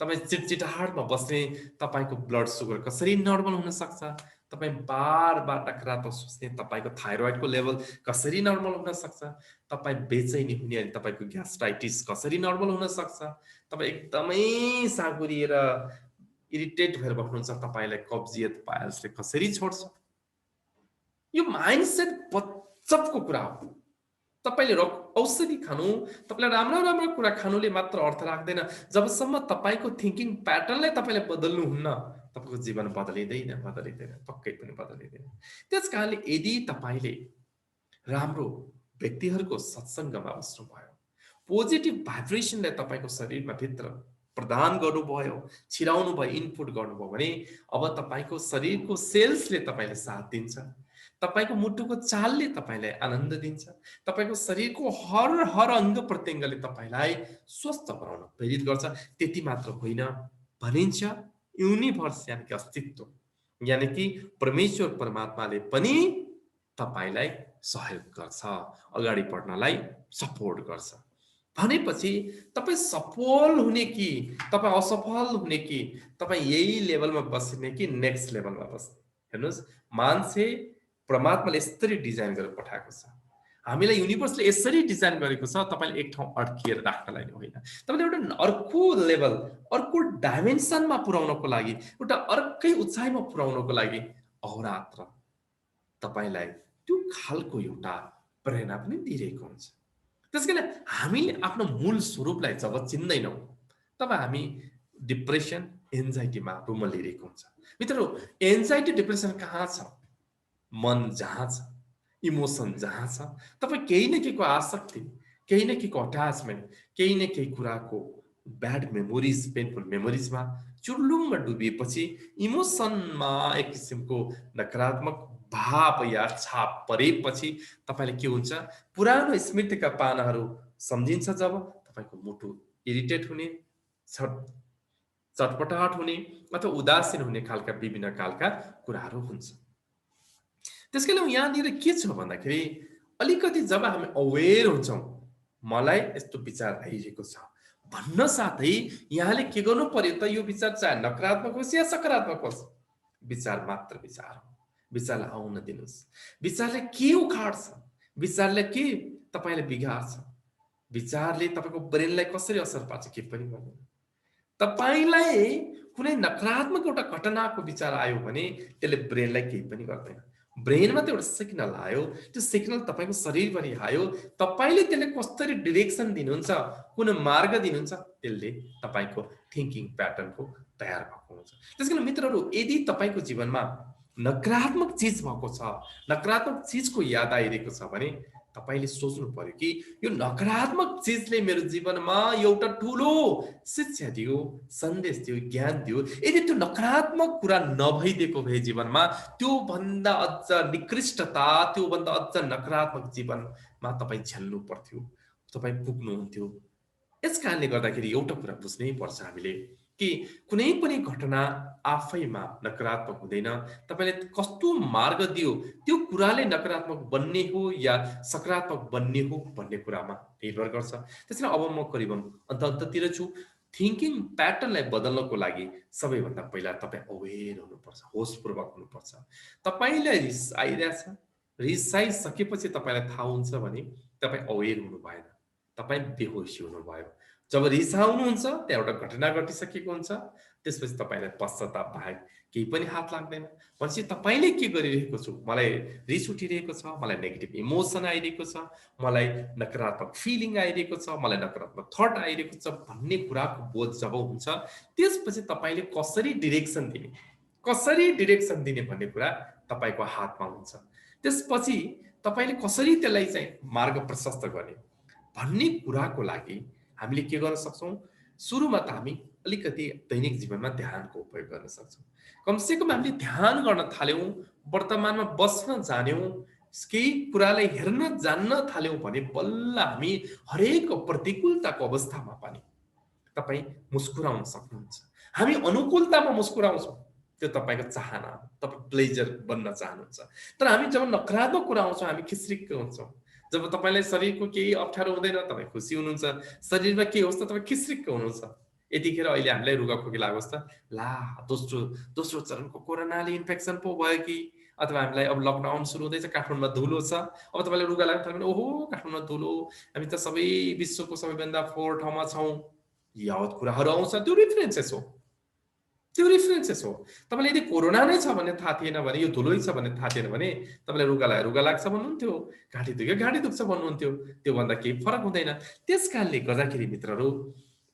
तपाई चिटचिटाहटमा बस्ने तपाईको ब्लड सुगर कसरी नर्मल हुन सक्छ, तपाई बार-बार नकारात्मक सोच्ने तपाईको थाइरोइडको लेभल कसरी नर्मल हुन सक्छ, तपाई बेचैनी हुने अनि तपाईको ग्यास्ट्राइटिस कसरी नर्मल हुन सक्छ, तपाई एकदमै साँगुरिएर इरिटेट भएर बस्नुहुन्छ, तपाईलाई कब्जियत पायल्सले कसरी छोड्छ। यो माइन्डसेट बच्चपको कुरा हो। तपाईले औषधि खानु, तपाईलाई राम्रो कुरा खानुले मात्र अर्थ राख्दैन। जबसम्म तपाईको थिङ्किङ प्याटर्नलाई तपाईले बदल्नुहुन्न, तपाईको जीवन बदलिँदैन, पक्कै पनि बदलिँदैन। त्यसकारणले यदि तपाईले राम्रो व्यक्तिहरूको सत्सङ्गमा बस्नुभयो, पोजिटिभ भाइब्रेसनलाई तपाईको शरीरमा भित्र प्रदान गर्नुभयो, छिराउनु भयो, इनपुट गर्नुभयो भने अब तपाईको शरीरको सेल्सले तपाईलाई साथ दिन्छ, तपाईको मुटुको चालले तपाईलाई आनन्द दिन्छ, तपाईको शरीरको हर अंग प्रत्यङ्गले तपाईलाई स्वस्थ बनाउन प्रेरित गर्छ। त्यति मात्र होइन, भनिन्छ युनिभर्स यानि कि अस्तित्व यानि कि परमेश्वर परमात्माले पनि तपाईलाई सहयोग गर्छ, अगाडि बढ्नलाई सपोर्ट गर्छ। भनेपछि तपाई सफल हुने कि तपाई असफल हुने कि तपाई यही लेभलमा बस्ने कि नेक्स्ट लेभलमा बस्ने। हेर्नुस्, मान्छे परमात्माले यसरी डिजाइन गरेर पठाएको छ, हामीलाई युनिभर्सले यसरी डिजाइन गरेको छ, तपाईले एक ठाउँ अड्किएर राख्नलाई होइन, तपाईले एउटा अर्को लेभल, अर्को डाइमेन्सनमा पुर्याउनको लागि, एउटा अर्कै उचाइमा पुर्याउनको लागि अहोरात्र तपाईलाई त्यो खालको एउटा प्रेरणा पनि दिइरहेको हुन्छ। त्यसकारण हामीले आफ्नो मूल स्वरूपलाई जब चिन्दैनौँ तब हामी डिप्रेसन, एन्जाइटीमा रुमलिरहेको हुन्छ। मित्रहरू, एन्जाइटी डिप्रेसन कहाँ छ? मन जहाँ छ, इमोसन जहाँ छ, तपाईँ केही न केहीको आसक्ति, केही न केहीको अट्याचमेन्ट, केही न केही कुराको ब्याड मेमोरिज, पेनफुल मेमोरिजमा चुर्लुममा डुबिएपछि इमोसनमा एक किसिमको नकारात्मक भाव या छाप परेपछि तपाईले के हुन्छ, पुरानो स्मृतिका पानाहरू सम्झिन्छ, जब तपाईको मुटु इरिटेट हुने, चटपटाहट हुने अथवा उदासीन हुने खालका विभिन्न खालका कुराहरू हुन्छ। त्यसकारण यहाँनिर के छ भन्दाखेरि अलिकति जब हामी अवेर हुन्छौँ मलाई यस्तो विचार आइरहेको छ भन्न साथै यहाँले के गर्नु पर्यो त यो विचार चाहे नकारात्मक होस् या सकारात्मक होस् विचार मात्र विचार हो। विचारलाई आउन दिनुहोस्। विचारले के उखाड्छ, विचारले के तपाईँलाई बिगार्छ, विचारले तपाईँको ब्रेनलाई कसरी असर पार्छ के पनि गर्दैन। तपाईँलाई कुनै नकारात्मक एउटा घटनाको विचार आयो भने त्यसले ब्रेनलाई केही पनि गर्दैन। ब्रेनमा त एउटा सिग्नल आयो, त्यो सिग्नल तपाईँको शरीरभरि आयो, तपाईँले त्यसले कसरी डिरेक्सन दिनुहुन्छ, कुन मार्ग दिनुहुन्छ, त्यसले तपाईँको थिङ्किङ प्याटर्नको तयार भएको हुन्छ। त्यसकारण मित्रहरू यदि तपाईँको जीवनमा नकारात्मक चिज भएको छ, नकारात्मक चिजको याद आइरहेको छ भने तपाईले सोच्नु पर्यो कि यो नकारात्मक चिजले मेरो जीवनमा एउटा ठुलो शिक्षा दियो, सन्देश दियो, ज्ञान दियो। यदि त्यो नकारात्मक कुरा नभइदिएको भए जीवनमा त्यो भन्दा अझ निकृष्टता, त्यो भन्दा अझ नकारात्मक जीवनमा तपाईँ झेल्नु पर्थ्यो, तपाईँ पुग्नुहुन्थ्यो। यसकारणले गर्दाखेरि एउटा कुरा बुझ्नै पर्छ हामीले कि कुनै पनि घटना आफैमा नकारात्मक हुँदैन। तपाईले कस्तो मार्ग दियो त्यो कुराले नकारात्मक बन्ने हो या सकारात्मक बन्ने हो भन्ने कुरामा निर्भर गर्छ। त्यसैले अब म करिबन अन्ततिर छु। थिङ्किङ प्याटर्नलाई बदल्नको लागि सबैभन्दा पहिला तपाईँ अवेर हुनुपर्छ, होसपूर्वक हुनुपर्छ। तपाईँलाई रिस आइरहेछ, रिसाइसकेपछि तपाईँलाई थाहा हुन्छ भने तपाईँ अवेर हुनु भएन, तपाईँ बेहोसी हुनुभयो। जब रिसाउनुहुन्छ त्यहाँ एउटा घटना घटिसकेको हुन्छ, त्यसपछि तपाईँलाई पश्चाताप बाहेक केही पनि हात लाग्दैन। भनेपछि तपाईँले के गरिरहेको छु, मलाई रिस उठिरहेको छ, मलाई नेगेटिभ इमोसन आइरहेको छ, मलाई नकारात्मक फिलिङ आइरहेको छ, मलाई नकारात्मक थट आइरहेको छ भन्ने कुराको बोध जब हुन्छ त्यसपछि तपाईँले कसरी डिरेक्सन दिने भन्ने कुरा तपाईँको हातमा हुन्छ। त्यसपछि तपाईँले कसरी त्यसलाई चाहिँ मार्ग प्रशस्त गर्ने भन्ने कुराको लागि हामीले के गर्न सक्छौँ, सुरुमा त हामी अलिकति दैनिक जीवनमा ध्यानको उपयोग गर्न सक्छौँ। कमसेकम हामीले ध्यान गर्न थाल्यौँ, वर्तमानमा बस्न जान्यौँ, केही कुरालाई हेर्न जान्न थाल्यौँ भने बल्ल हामी हरेक प्रतिकूलताको अवस्थामा पनि तपाईँ मुस्कुराउन सक्नुहुन्छ। हामी अनुकूलतामा मुस्कुराउँछौँ, त्यो तपाईँको चाहना हो, तपाईँ प्लेजर बन्न चाहनुहुन्छ। तर हामी जब नकारात्मक कुरा आउँछौँ हामी खिस्रिक्क हुन्छौँ। जब तपाईँलाई शरीरको केही अप्ठ्यारो हुँदैन तपाईँ खुसी हुनुहुन्छ, शरीरमा के होस् त तपाईँ खिस्रिक्क हुनुहुन्छ। यतिखेर अहिले हामीलाई रुगाखोकी लागोस् त ला दोस्रो चरणको कोरोनाले इन्फेक्सन पो भयो कि, अथवा हामीलाई अब लकडाउन सुरु हुँदैछ, काठमाडौँमा धुलो छ, अब तपाईँलाई रुगा लाग्न थाल्यो भने ओहो काठमाडौँमा धुलो, हामी त सबै विश्वको सबैभन्दा फोहोर ठाउँमा छौँ, यावत कुराहरू आउँछ। त्यो रिफरेन्सेस हो। तपाईँले यदि कोरोना नै छ भन्ने थाहा थिएन भने, यो धुलै छ भन्ने थाहा थिएन भने तपाईँलाई रुगा लाग्छ भन्नुहुन्थ्यो, घाँटी दुख्छ भन्नुहुन्थ्यो, त्योभन्दा केही फरक हुँदैन। त्यस कारणले गर्दाखेरि मित्रहरू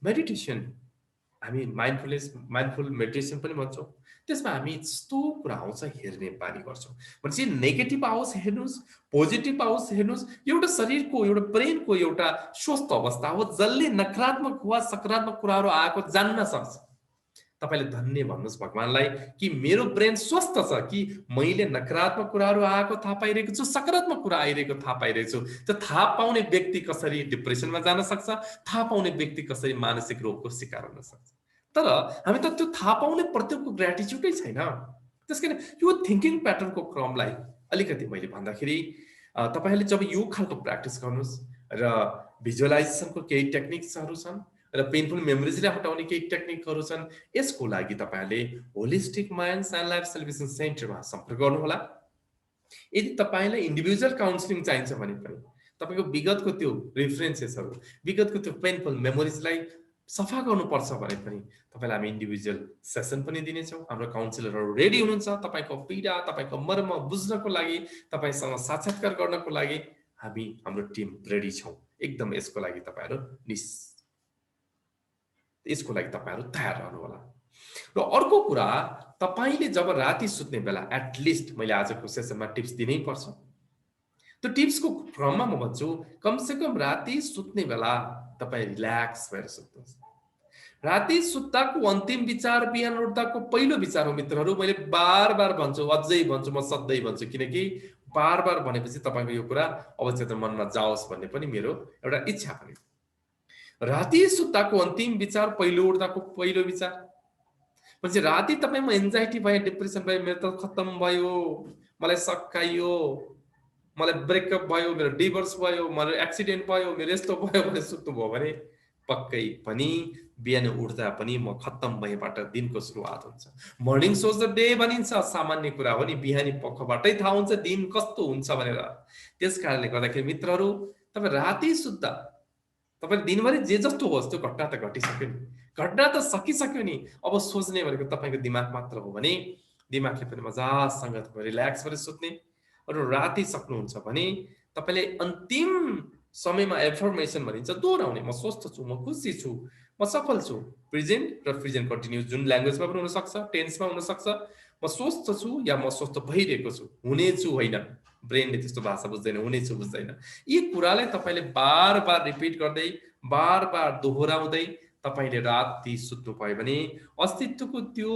मेडिटेसन, हामी माइन्डफुल मेडिटेसन पनि भन्छौँ, त्यसमा हामी यस्तो कुरा आउँछ हेर्ने बानी गर्छौँ। भनेपछि नेगेटिभ आओस् हेर्नुहोस्, पोजिटिभ आओस् हेर्नुहोस्, एउटा शरीरको एउटा ब्रेनको एउटा स्वस्थ अवस्था हो जसले नकारात्मक वा सकारात्मक कुराहरू आएको जान्न सक्छ। तपाईँले धन्य भन्नुहोस् भगवानलाई कि मेरो ब्रेन स्वस्थ छ कि मैले नकारात्मक कुराहरू आएको थाहा पाइरहेको छु, सकारात्मक कुरा आइरहेको थाहा पाइरहेको छु। त्यो थाहा पाउने व्यक्ति कसरी डिप्रेसनमा जान सक्छ, थाहा पाउने व्यक्ति कसरी मानसिक रोगको शिकार हुन सक्छ। तर हामी त त्यो थाहा पाउने प्रतिको ग्रेटिट्युडै छैन। त्यसकारण यो थिङ्किङ प्याटर्नको क्रमलाई अलिकति मैले भन्दाखेरि तपाईँहरूले जब यो खालको प्र्याक्टिस गर्नुहोस् र भिजुअलाइजेसनको केही टेक्निक्सहरू छन् र पेनफुल मेमोरिजलाई हटाउने केही टेक्निकहरू छन्, यसको लागि तपाईँहरूले holistic minds and life celebration सेन्टरमा सम्पर्क गर्नुहोला। यदि तपाईँलाई इन्डिभिजुअल काउन्सिलिङ चाहिन्छ भने पनि तपाईँको विगतको त्यो रेफरेन्सेसहरू, विगतको त्यो पेनफुल मेमोरिजलाई सफा गर्नुपर्छ भने पनि तपाईँलाई हामी इन्डिभिजुअल सेसन पनि दिनेछौँ। हाम्रो काउन्सिलरहरू रेडी हुनुहुन्छ तपाईँको पीडा, तपाईँको मर्म बुझ्नको लागि, तपाईँसँग साक्षात्कार गर्नको लागि हाम्रो टिम रेडी छौँ। एकदम यसको लागि तपाईँहरू तयार रहनु होला। र अर्को कुरा, तपाईँले जब राति सुत्ने बेला एटलिस्ट मैले आजको सेसनमा टिप्स दिनै पर्छ। त्यो टिप्सको क्रममा म भन्छु कमसेकम राति सुत्ने बेला तपाईँ रिल्याक्स भएर सुत्नुहोस्। राति सुत्दाको अन्तिम विचार बिहान उठ्दाको पहिलो विचार हो मित्रहरू। मैले बार भन्छु, अझै भन्छु, म सधैँ भन्छु, किनकि बार भनेपछि तपाईँको यो कुरा अवचेतन मनमा जाओस् भन्ने पनि मेरो एउटा इच्छा पनि। राति सुत्दाको अन्तिम विचार पहिलो उठ्दाको पहिलो विचार पछि राति तपाईँमा एन्जाइटी भयो, डिप्रेसन भयो, मेरो त खत्तम भयो, मलाई सकाइयो, मलाई ब्रेकअप भयो, मेरो डिभोर्स भयो, मेरो एक्सिडेन्ट भयो, मेरो यस्तो भयो भने सुत्नुभयो भने पक्कै पनि बिहान उठ्दा पनि म खत्तम भएबाट दिनको सुरुवात हुन्छ। मर्निङ सोच द डे भनिन्छ, सामान्य कुरा हो नि, बिहानी पखबाटै थाहा हुन्छ दिन कस्तो हुन्छ भनेर। त्यस कारणले गर्दाखेरि मित्रहरू, तपाईँ राति सुत्दा तपाईँ दिनभरि जे जस्तो होस् त्यो घटना त घटिसक्यो नि, घटना त सकिसक्यो नि। अब सोच्ने भनेको तपाईँको दिमाग मात्र हो भने दिमागले पनि मजासँग तपाईँ रिल्याक्स गरेर सुत्ने। अरू राति सक्नुहुन्छ भने तपाईँले अन्तिम समयमा एफर्मेसन भनिन्छ दोहोऱ्याउने, म स्वस्थ छु, म खुसी छु, म सफल छु। प्रेजेन्ट र प्रेजेन्ट कन्टिन्युस जुन ल्याङ्ग्वेजमा पनि हुनसक्छ, टेन्समा हुनसक्छ। म स्वस्थ छु या म स्वस्थ भइरहेको छु, हुनेछु होइन, ब्रेनले त्यस्तो भाषा बुझ्दैन, हुनेछु बुझ्दैन। यी कुरालाई तपाईँले बार बार रिपिट गर्दै, बार बार दोहोऱ्याउँदै तपाईँले राति सुत्नु भयो भने अस्तित्वको त्यो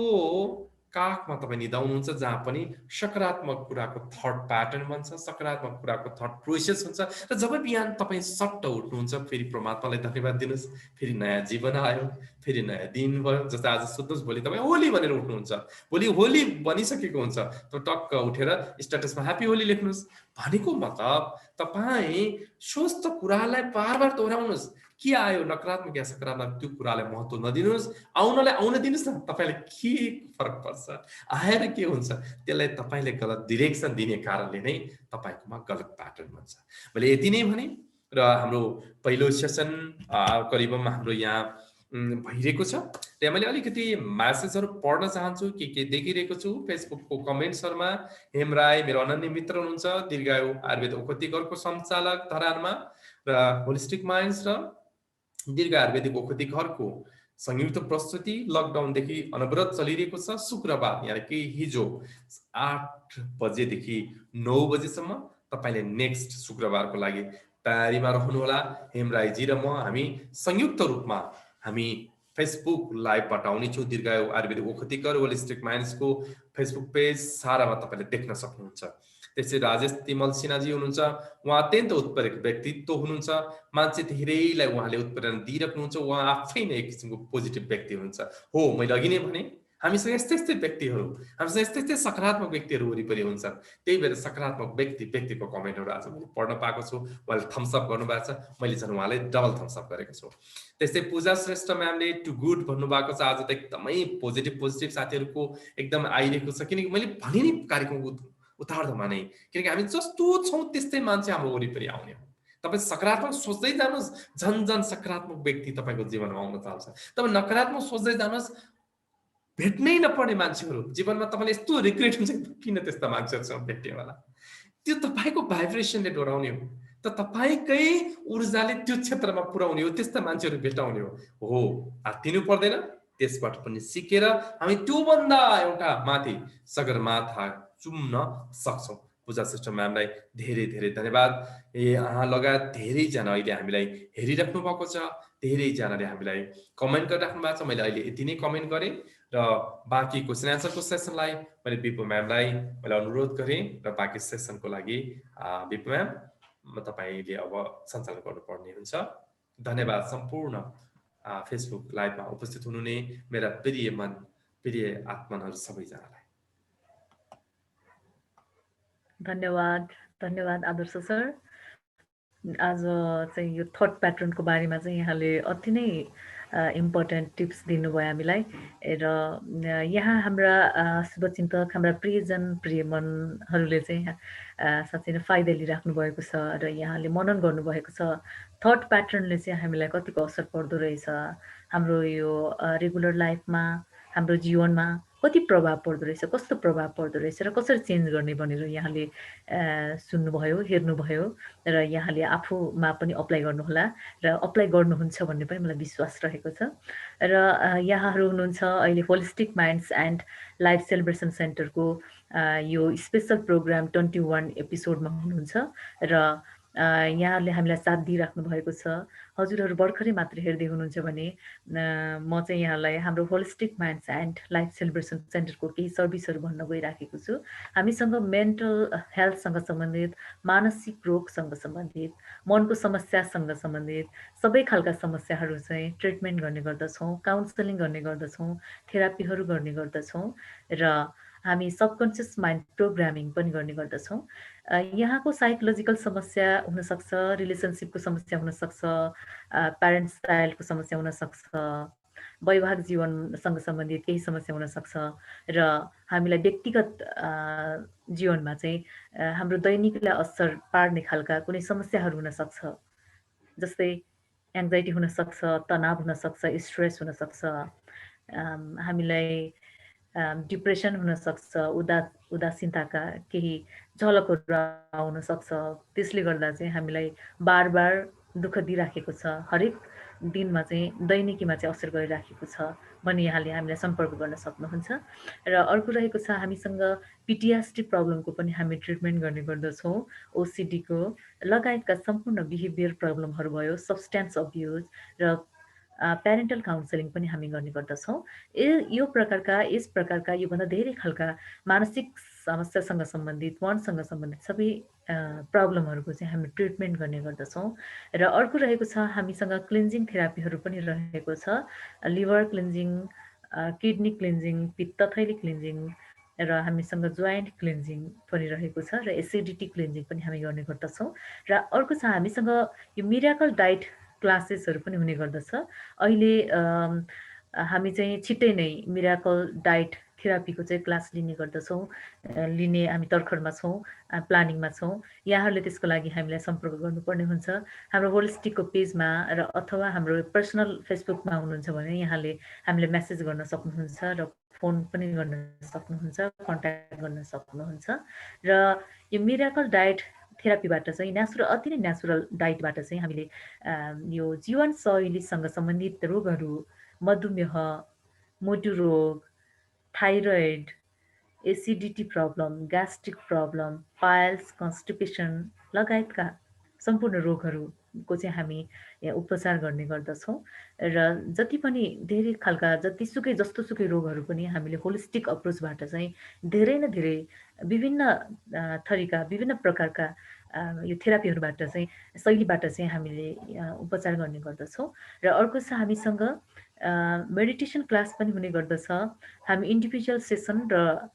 काखमा तपाईँ निदाउनुहुन्छ, जहाँ पनि सकारात्मक कुराको थट प्याटर्न बन्छ, सकारात्मक कुराको थट प्रोसेस हुन्छ। र जब बिहान तपाईँ सट्ट उठ्नुहुन्छ, फेरि परमात्मालाई धन्यवाद दिनुहोस्, फेरि नयाँ जीवन आयो, फेरि नयाँ दिन भयो। जस्तै आज सुत्नुहोस्, भोलि तपाईँ होली भनेर उठ्नुहुन्छ, भोलि होली बनिसकेको हुन्छ, त टक्क उठेर स्ट्याटसमा ह्याप्पी होली लेख्नुहोस्। भनेको मतलब तपाईँ स्वस्थ कुरालाई बार बार दोहोऱ्याउनुहोस्। के आयो नकारात्मक या सकारात्मक त्यो कुरालाई महत्त्व नदिनुहोस्, आउनलाई आउन दिनुहोस् न, तपाईँलाई के फरक पर्छ, आएर के हुन्छ, त्यसलाई तपाईँले गलत डिरेक्सन दिने कारणले नै तपाईँकोमा गलत प्याटर्न बन्छ। मैले यति नै भने र हाम्रो पहिलो सेसन करिबमा हाम्रो यहाँ भइरहेको छ। त्यहाँ मैले अलिकति म्यासेजहरू पढ्न चाहन्छु, के देखिरहेको छु फेसबुकको कमेन्ट्सहरूमा। हेम राई मेरो अनन्य मित्र हुनुहुन्छ, दीर्घायु आयुर्वेद औषधि घरको सञ्चालक धरानमा, र होलिस्टिक माइन्ड्स र दीर्घ आयुर्वेदिक औषधि घरको संयुक्त प्रस्तुति लकडाउनदेखि अनवरत चलिरहेको छ। शुक्रबार यानि कि हिजो 8 बजेदेखि 9 बजेसम्म तपाईँले नेक्स्ट शुक्रबारको लागि तयारीमा रहनुहोला। हेमराईजी र म हामी संयुक्त रूपमा हामी फेसबुक लाइभबाट आउनेछौँ। दीर्घायु आयुर्वेदिक औषधि घर होलिस्टिक माइन्ड्सको फेसबुक पेज सारामा तपाईँले देख्न सक्नुहुन्छ। त्यसै राजेश तिमल सिन्हाजी हुनुहुन्छ, उहाँ अत्यन्त उत्प्रेरक व्यक्तित्व हुनुहुन्छ, मान्छे धेरैलाई उहाँले उत्प्रेरणा दिइराख्नुहुन्छ, उहाँ आफै नै एक किसिमको पोजिटिभ व्यक्ति हुनुहुन्छ। हो, मैले अघि नै भने हामीसँग यस्तै यस्तै व्यक्तिहरू, हामीसँग यस्तै यस्तै सकारात्मक व्यक्तिहरू वरिपरि हुन्छन्। त्यही भएर सकारात्मक व्यक्तिको कमेन्टहरू आज मैले पढ्न पाएको छु। उहाँले थम्सअप गर्नुभएको छ, मैले झन् उहाँलाई डबल थम्सअप गरेको छु। त्यस्तै पूजा श्रेष्ठ म्यामले टु गुड भन्नुभएको छ। आज त एकदमै पोजिटिभ साथीहरूको एकदम आइरहेको छ, किनकि मैले भने नि कार्यक्रम उतार्दमा नै, किनकि हामी जस्तो छौँ त्यस्तै मान्छे हाम्रो वरिपरि आउने हो। तपाईँ सकारात्मक सोच्दै जानुहोस्, झन् सकारात्मक व्यक्ति तपाईँको जीवनमा आउन थाल्छ। तपाईँ नकारात्मक सोच्दै जानुहोस्, भेट्नै नपर्ने मान्छेहरू जीवनमा तपाईँले यस्तो रिग्रेट हुन्छ, किन त्यस्ता मान्छेहरूसँग भेट्ने होला। त्यो तपाईँको भाइब्रेसनले डोराउने हो, त तपाईँकै ऊर्जाले त्यो क्षेत्रमा पुर्याउने हो, त्यस्ता मान्छेहरू भेटाउने हो। आत्तिनु पर्दैन, त्यसबाट पनि सिकेर हामी त्योभन्दा एउटा माथि सगरमाथा चुम्न सक्छौँ। पूजा श्रेष्ठ म्यामलाई धेरै धेरै धन्यवाद। उहाँ लगायत धेरैजना अहिले हामीलाई हेरिराख्नु भएको छ, धेरैजनाले हामीलाई कमेन्ट गरिराख्नु भएको छ। मैले अहिले यति नै कमेन्ट गरेँ र बाँकी क्वेसन एन्सरको सेसनलाई मैले बिपु म्यामलाई मैले अनुरोध गरेँ, र बाँकी सेसनको लागि बिपु म्याम तपाईँले अब सञ्चालन गर्नुपर्ने हुन्छ। धन्यवाद सम्पूर्ण फेसबुक लाइभमा उपस्थित हुनुहुने मेरा प्रिय मन, प्रिय आत्मनहरू सबैजनालाई धन्यवाद। धन्यवाद आदर्श सर। आज चाहिँ यो थट प्याटर्नको बारेमा चाहिँ यहाँले अति नै इम्पोर्टेन्ट टिप्स दिनुभयो हामीलाई, र यहाँ हाम्रा शुभचिन्तक, हाम्रा प्रियजन प्रियमनहरूले चाहिँ साँच्चै नै फाइदा लिइराख्नु भएको छ, र यहाँले मनन गर्नुभएको छ थट प्याटर्नले चाहिँ हामीलाई कतिको असर पर्दो रहेछ, हाम्रो यो रेगुलर लाइफमा, हाम्रो जीवनमा कति प्रभाव पर्दो रहेछ, कस्तो प्रभाव पर्दो रहेछ, र कसरी चेन्ज गर्ने भनेर यहाँले सुन्नुभयो, हेर्नुभयो, र यहाँले आफूमा पनि अप्लाई गर्नुहोला, र अप्लाई गर्नुहुन्छ भन्ने पनि मलाई विश्वास रहेको छ। र यहाँहरू हुनुहुन्छ अहिले holistic minds and life celebration सेन्टरको यो स्पेसल प्रोग्राम 21 एपिसोडमा हुनुहुन्छ, र यहाँहरूले हामीलाई साथ दिइराख्नु भएको छ। हजुरहरू भर्खरै मात्र हेर्दै हुनुहुन्छ भने म चाहिँ यहाँलाई हाम्रो holistic minds and life celebration सेन्टरको केही सर्भिसहरू भन्न गइराखेको छु। हामीसँग मेन्टल हेल्थसँग सम्बन्धित, मानसिक रोगसँग सम्बन्धित, मनको समस्यासँग सम्बन्धित सबै खालका समस्याहरू चाहिँ ट्रिटमेन्ट गर्ने गर्दछौँ, काउन्सलिङ गर्ने गर्दछौँ, थेरापीहरू गर्ने गर्दछौँ र हामी सबकन्सियस माइन्ड प्रोग्रामिङ पनि गर्ने गर्दछौँ। यहाँको साइकोलोजिकल समस्या हुनसक्छ, रिलेसनसिपको समस्या हुनसक्छ, प्यारेन्ट्स स्टाइलको समस्या हुनसक्छ, वैवाहिक जीवनसँग सम्बन्धित केही समस्या हुनसक्छ र हामीलाई व्यक्तिगत जीवनमा चाहिँ हाम्रो दैनिकलाई असर पार्ने खालका कुनै समस्याहरू हुनसक्छ। जस्तै एङ्जाइटी हुनसक्छ, तनाव हुनसक्छ, स्ट्रेस हुनसक्छ, हामीलाई डिप्रेसन हुनसक्छ, उदासीनताका केही झलकहरू आउन सक्छ। त्यसले गर्दा चाहिँ हामीलाई बार दुःख दिइराखेको छ, हरेक दिनमा चाहिँ दैनिकीमा चाहिँ असर गरिराखेको छ भने यहाँले हामीलाई सम्पर्क गर्न सक्नुहुन्छ। र अर्को रहेको छ, हामीसँग पिटिएसडी प्रब्लमको पनि हामी ट्रिटमेन्ट गर्ने गर्दछौँ। ओसिडीको लगायतका सम्पूर्ण बिहेभियर प्रब्लमहरू भयो, सब्सटेन्स अब्युज र प्यारेन्टल काउन्सलिङ पनि हामी गर्ने गर्दछौँ। यस प्रकारका योभन्दा धेरै खालका मानसिक समस्यासँग सम्बन्धित, मनसँग सम्बन्धित सबै प्रब्लमहरूको चाहिँ हामी ट्रिटमेन्ट गर्ने गर्दछौँ। र अर्को रहेको छ, हामीसँग क्लिन्जिङ थेरापीहरू पनि रहेको छ। लिभर क्लिन्जिङ, किडनी क्लिन्जिङ, पित्तथैली क्लिन्जिङ र हामीसँग जोइन्ट क्लिन्जिङ पनि रहेको छ र एसिडिटी क्लिन्जिङ पनि हामी गर्ने गर्दछौँ। र अर्को छ, हामीसँग यो मिराकल डाइट क्लासेसहरू पनि हुने गर्दछ। अहिले हामी चाहिँ छिट्टै नै मिराकल डाइट थेरापीको चाहिँ क्लास लिने गर्दछौँ, लिने हामी तर्खरमा छौँ, प्लानिङमा छौँ। यहाँहरूले त्यसको लागि हामीलाई सम्पर्क गर्नुपर्ने हुन्छ। हाम्रो होलिस्टिकको पेजमा र अथवा हाम्रो पर्सनल फेसबुकमा हुनुहुन्छ भने यहाँले हामीलाई मेसेज गर्न सक्नुहुन्छ र फोन पनि गर्न सक्नुहुन्छ, कन्ट्याक्ट गर्न सक्नुहुन्छ। र यो मिराकल डाइट थेरापीबाट चाहिँ अति नै नेचुरल डाइटबाट चाहिँ हामीले यो जीवनशैलीसँग सम्बन्धित रोगहरू, मधुमेह, मुटु रोग, thyroid, acidity problem, gastric problem, piles, constipation लगायतका सम्पूर्ण रोगहरूको चाहिँ हामी उपचार गर्ने गर्दछौँ। र जति पनि धेरै खालका जस्तोसुकै रोगहरू पनि हामीले होलिस्टिक अप्रोचबाट चाहिँ धेरै न धेरै विभिन्न थरीका, विभिन्न प्रकारका यो थेरापीहरूबाट चाहिँ, शैलीबाट चाहिँ हामीले उपचार गर्ने गर्दछौँ। र अर्को छ, हामीसँग मेडिटेसन क्लास पनि हुने गर्दछ। हामी इन्डिभिजुअल सेसन र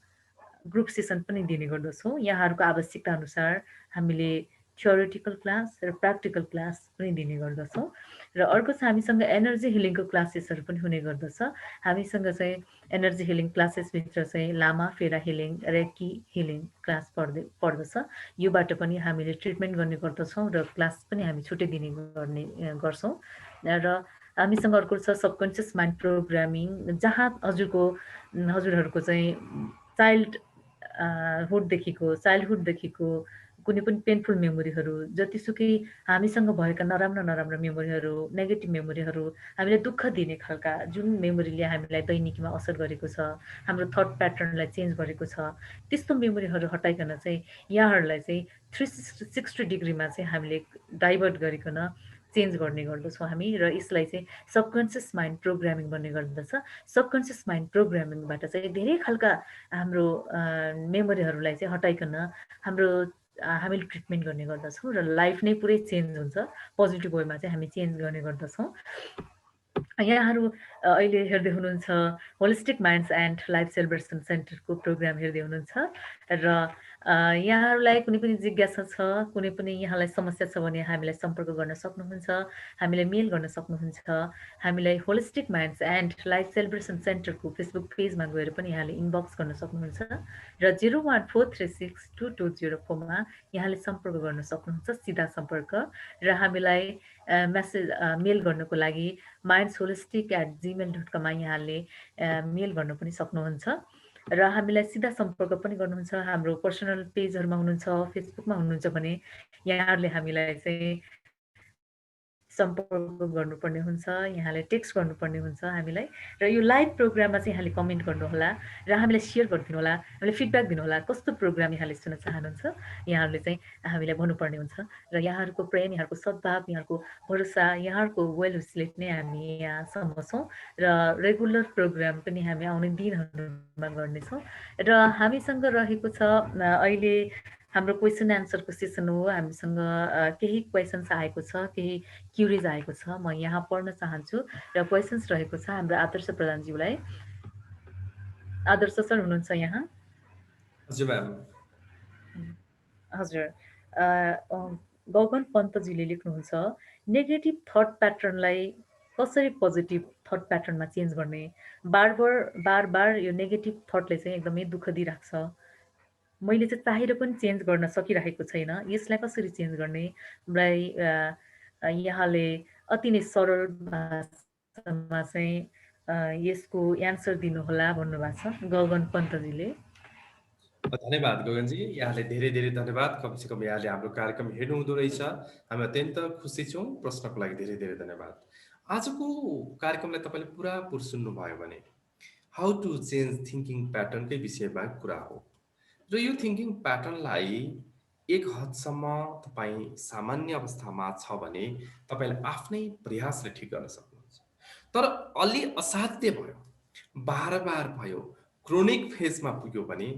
ग्रुप सेसन पनि दिने गर्दछौँ। यहाँहरूको आवश्यकता अनुसार हामीले थ्योरिटिकल क्लास र प्र्याक्टिकल क्लास पनि दिने गर्दछौँ। र अर्को छ, हामीसँग एनर्जी हिलिङको क्लासेसहरू पनि हुने गर्दछ। हामीसँग चाहिँ एनर्जी हिलिङ क्लासेसभित्र चाहिँ लामा, फेरा हिलिङ, रेकी हिलिङ क्लास पर्दछ। योबाट पनि हामीले ट्रिटमेन्ट गर्ने गर्दछौँ र क्लास पनि हामी छुट्टै दिने गर्छौँ। र हामीसँग अर्को छ सबकन्सियस माइन्ड प्रोग्रामिङ, जहाँ हजुरहरूको चाहिँ चाइल्डहुडदेखिको कुनै पनि पेनफुल मेमोरीहरू, जतिसुकै हामीसँग भएका नराम्रा मेमोरीहरू, नेगेटिभ मेमोरीहरू, हामीलाई दुःख दिने खालका जुन मेमोरीले हामीलाई दैनिकीमा असर गरेको छ, हाम्रो थट प्याटर्नलाई चेन्ज गरेको छ, त्यस्तो मेमोरीहरू हटाइकन चाहिँ यहाँहरूलाई चाहिँ 360 डिग्रीमा चाहिँ हामीले डाइभर्ट गरिकन चेन्ज गर्ने गर्दछौँ हामी। र यसलाई चाहिँ सबकन्सियस माइन्ड प्रोग्रामिङ भन्ने गर्दछ। सबकन्सियस माइन्ड प्रोग्रामिङबाट चाहिँ धेरै खालका हाम्रो मेमोरीहरूलाई चाहिँ हटाइकन हामीले ट्रिटमेन्ट गर्ने गर्दछौँ र लाइफ नै पुरै चेन्ज हुन्छ। पोजिटिभ वेमा चाहिँ हामी चेन्ज गर्ने गर्दछौँ। यहाँहरू अहिले हेर्दै हुनुहुन्छ holistic minds and life celebration सेन्टरको प्रोग्राम हेर्दै हुनुहुन्छ। र यहाँहरूलाई कुनै पनि जिज्ञासा छ, कुनै पनि यहाँलाई समस्या छ भने हामीलाई सम्पर्क गर्न सक्नुहुन्छ, हामीलाई मेल गर्न सक्नुहुन्छ। हामीलाई holistic minds and life celebration सेन्टरको फेसबुक पेजमा गएर पनि यहाँले इनबक्स गर्न सक्नुहुन्छ र 0143622004मा यहाँले सम्पर्क गर्न सक्नुहुन्छ, सिधा सम्पर्क। र हामीलाई मेल गर्नको लागि mindsholistic@gmail.com यहाँले मेल गर्न पनि सक्नुहुन्छ। र हामीलाई सिधा सम्पर्क पनि गर्नुहुन्छ, हाम्रो पर्सनल पेजहरूमा हुनुहुन्छ, फेसबुकमा हुनुहुन्छ भने यहाँहरूले हामीलाई चाहिँ सम्पर्क गर्नुपर्ने हुन्छ, यहाँले टेक्स्ट गर्नुपर्ने हुन्छ हामीलाई। र यो लाइभ प्रोग्राममा चाहिँ यहाँले कमेन्ट गर्नुहोला र हामीलाई सेयर गरिदिनु होला, हामीलाई फिडब्याक दिनुहोला कस्तो प्रोग्राम यहाँले सुन्न चाहनुहुन्छ। यहाँहरूले चाहिँ हामीलाई भन्नुपर्ने हुन्छ र यहाँहरूको प्रेम, यहाँहरूको सद्भाव, यहाँहरूको भरोसा, यहाँहरूको वेल विसले नै हामी यहाँसम्म छौँ र रेगुलर प्रोग्राम पनि हामी आउने दिनहरूमा गर्नेछौँ। र हामीसँग रहेको छ अहिले हाम्रो क्वेसन एन्सरको सेसन हो। हामीसँग केही क्वेसन्स आएको छ, केही क्युरिज आएको छ, म यहाँ पढ्न चाहन्छु र क्वेसन्स रहेको छ हाम्रो आदर्श प्रधानज्यूलाई। आदर्श सर हुनुहुन्छ यहाँ? हजुर म्याम। हजुर, गगन पन्तजीले लेख्नुहुन्छ, नेगेटिभ थट प्याटर्नलाई कसरी पोजिटिभ थट प्याटर्नमा चेन्ज गर्ने? बार बार यो नेगेटिभ थटले चाहिँ एकदमै दुःख दिइरहेको छ। मैले चाहिँ चाहेर पनि चेन्ज गर्न सकिरहेको छैन। यसलाई कसरी चेन्ज गर्ने? यहाँले अति नै सरल भाषामा चाहिँ यसको एन्सर दिनुहोला भन्नुभएको छ गगन पन्तजीले। धन्यवाद गगनजी, यहाँले धेरै धेरै धन्यवाद। कमसे कम यहाँले हाम्रो कार्यक्रम हेर्नुहुँदो रहेछ, हामी अत्यन्त खुसी छौँ। प्रश्नको लागि धेरै धेरै धन्यवाद। आजको कार्यक्रमलाई तपाईँले पुरापुर सुन्नुभयो भने हाउ टु चेन्ज थिङ्किङ प्याटर्नकै विषयमा कुरा हो र यो थिङ्किङ प्याटर्नलाई एक हदसम्म तपाईँ सामान्य अवस्थामा छ भने तपाईँले आफ्नै प्रयासले ठिक गर्न सक्नुहुन्छ। तर अलि असाध्य भयो, बार बार भयो, क्रोनिक फेजमा पुग्यो भने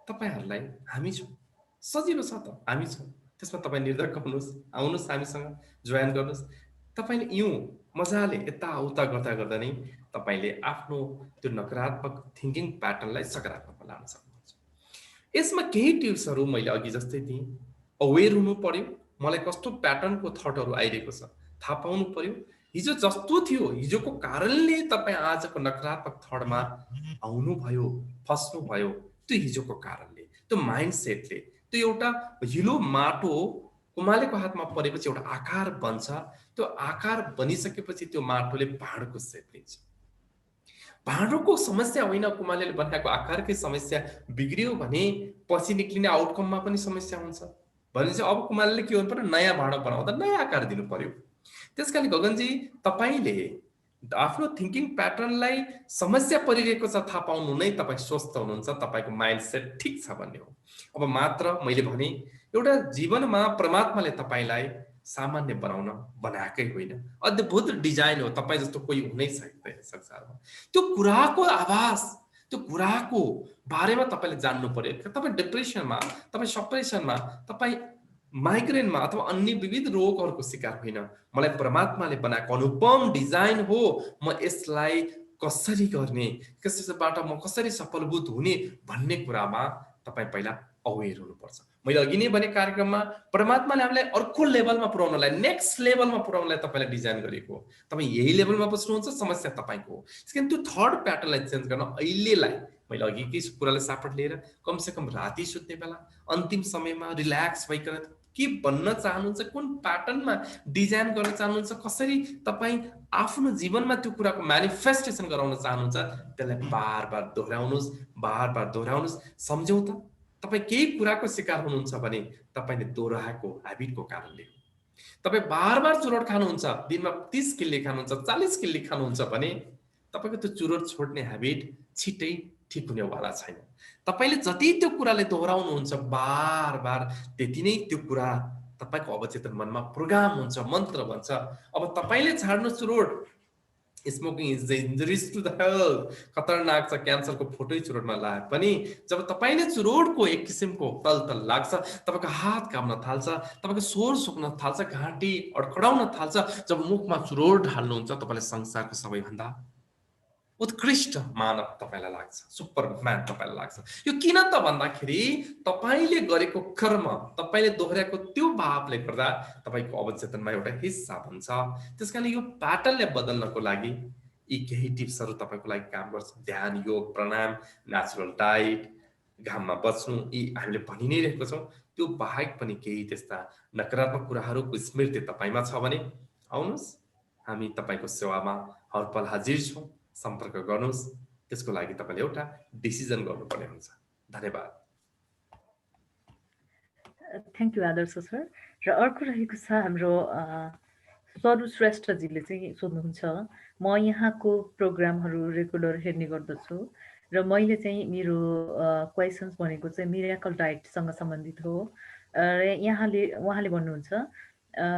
तपाईँहरूलाई हामी छौँ, सजिलो छ त, हामी छौँ। त्यसमा तपाईँ निर्धक्क हुनुहोस्, आउनुहोस् हामीसँग जोइन गर्नुहोस्। तपाईँले युँ मजाले यताउता गर्दा गर्दा नै तपाईँले आफ्नो त्यो नकारात्मक थिङ्किङ प्याटर्नलाई सकारात्मकमा लान सक्नुहुन्छ। यसमा केही टिप्सहरू मैले अघि जस्तै दिएँ। अवेर हुनु पर्यो, मलाई कस्तो प्याटर्नको थटहरू आइरहेको छ थाहा पाउनु पर्यो। हिजो जस्तो थियो, हिजोको कारणले तपाईँ आजको नकारात्मक थटमा आउनुभयो, फस्नुभयो, त्यो हिजोको कारणले, त्यो माइन्ड सेटले। त्यो एउटा हिलो माटो कुमालेको हातमा परेपछि एउटा आकार बन्छ। त्यो आकार बनिसकेपछि त्यो माटोले भाँडोको सेप लिन्छ। भाँडोको समस्या होइन, कुमालेले बनाएको आकारकै समस्या बिग्रियो भने पछि निक्लिने आउटकममा पनि समस्या हुन्छ। भनेपछि अब कुमालेले के गर्नु पर्यो? नयाँ भाँडो बनाउँदा नयाँ आकार दिनु पर्यो। त्यसकारण गगनजी, तपाईँले आफ्नो थिङ्किङ प्याटर्नलाई समस्या परिरहेको छ थाहा पाउनु नै तपाईँ स्वस्थ हुनुहुन्छ, तपाईँको माइन्ड सेट ठिक छ भन्ने हो। अब मात्र मैले भने एउटा जीवनमा परमात्माले तपाईँलाई सामान्य बनाएकै होइन, अद्भुत डिजाइन हो। तपाईँ जस्तो कोही हुनै सक्दैन संसारमा। त्यो कुराको आभास, त्यो कुराको बारेमा तपाईँले जान्नु पर्यो। तपाईँ डिप्रेसनमा, तपाईँ सप्रेसनमा, तपाईँ माइग्रेनमा अथवा अन्य विविध रोगहरूको शिकार होइन। मलाई परमात्माले बनाएको अनुपम डिजाइन हो, म यसलाई कसरी गर्ने, कसैबाट म कसरी सफलभूत हुने भन्ने कुरामा तपाईँ पहिला अवेर हुनुपर्छ। मैले अघि नै भने कार्यक्रममा परमात्माले हामीलाई अर्को लेभलमा पुर्याउनलाई, नेक्स्ट लेभलमा पुर्याउनलाई तपाईँलाई डिजाइन गरेको हो। तपाईँ यही लेभलमा बस्नुहुन्छ, समस्या तपाईँको हो। त्यसकारण त्यो थर्ड प्याटर्नलाई चेन्ज गर्न अहिलेलाई मैले अघिकै कुरालाई सापट लिएर कमसेकम राति सुत्ने बेला, अन्तिम समयमा रिल्याक्स भइकन के भन्न चाहनुहुन्छ, कुन प्याटर्नमा डिजाइन गर्न चाहनुहुन्छ, कसरी तपाईँ आफ्नो जीवनमा त्यो कुराको म्यानिफेस्टेसन गराउन चाहनुहुन्छ, त्यसलाई बार बार दोहोऱ्याउनुहोस्, बार बार दोहोऱ्याउनुहोस्। सम्झौँ त, तपाईँ केही कुराको शिकार हुनुहुन्छ भने तपाईँले दोहोऱ्याएको ह्याबिटको कारणले हो। तपाईँ बार बार चुरोट खानुहुन्छ, दिनमा 30 किल्ली खानुहुन्छ, 40 किल्ली खानुहुन्छ भने तपाईँको त्यो चुरोट छोड्ने ह्याबिट छिट्टै ठिक हुनेवाला छैन। तपाईँले जति त्यो कुराले दोहोऱ्याउनुहुन्छ बार बार, त्यति नै त्यो कुरा तपाईँको अवचेतन मनमा प्रोग्राम हुन्छ, मन्त्र बन्छ। अब तपाईँले छाड्नु चुरोट, smoking is dangerous to the health, खतरनाक छ, क्यान्सरको फोटै चुरोटमा लाए पनि जब तपाईँले चुरोटको एक किसिमको तल लाग्छ, तपाईँको हात काम्न थाल्छ, तपाईँको स्वर सुक्न थाल्छ, घाँटी अड्कडाउन थाल्छ, जब मुखमा चुरोट हाल्नुहुन्छ तपाईँले संसारको सबैभन्दा उत्कृष्ट मानव तपाईँलाई लाग्छ, सुपरम्यान तपाईँलाई लाग्छ। यो किन त भन्दाखेरि तपाईँले गरेको कर्म, तपाईँले दोहोऱ्याएको त्यो भावले गर्दा तपाईँको अवचेतनमा एउटा हिस्सा हुन्छ। त्यसकारण यो प्याटर्नले बदल्नको लागि यी केही टिप्सहरू तपाईँको लागि काम गर्छ। ध्यान, योग, प्राणायाम, नेचुरल डाइट, घाममा बस्नु, यी हामीले भनि नै रहेको छौँ। त्यो बाहेक पनि केही त्यस्ता नकारात्मक कुराहरूको स्मृति तपाईँमा छ भने आउनुहोस्, हामी तपाईँको सेवामा हरपल हाजिर छौँ। सम्पर्क गर्नुहोस्। त्यसको लागि तपाईँले एउटा डिसिजन गर्नुपर्ने हुन्छ। धन्यवाद। Thank you Adarsh sir. र अर्को रहेको छ हाम्रो सरू श्रेष्ठजीले चाहिँ सोध्नुहुन्छ, म यहाँको प्रोग्रामहरू रेगुलर हेर्ने गर्दछु र मैले चाहिँ मेरो क्वेसन्स भनेको चाहिँ मिराकल डाइटसँग सम्बन्धित हो। उहाँले भन्नुहुन्छ,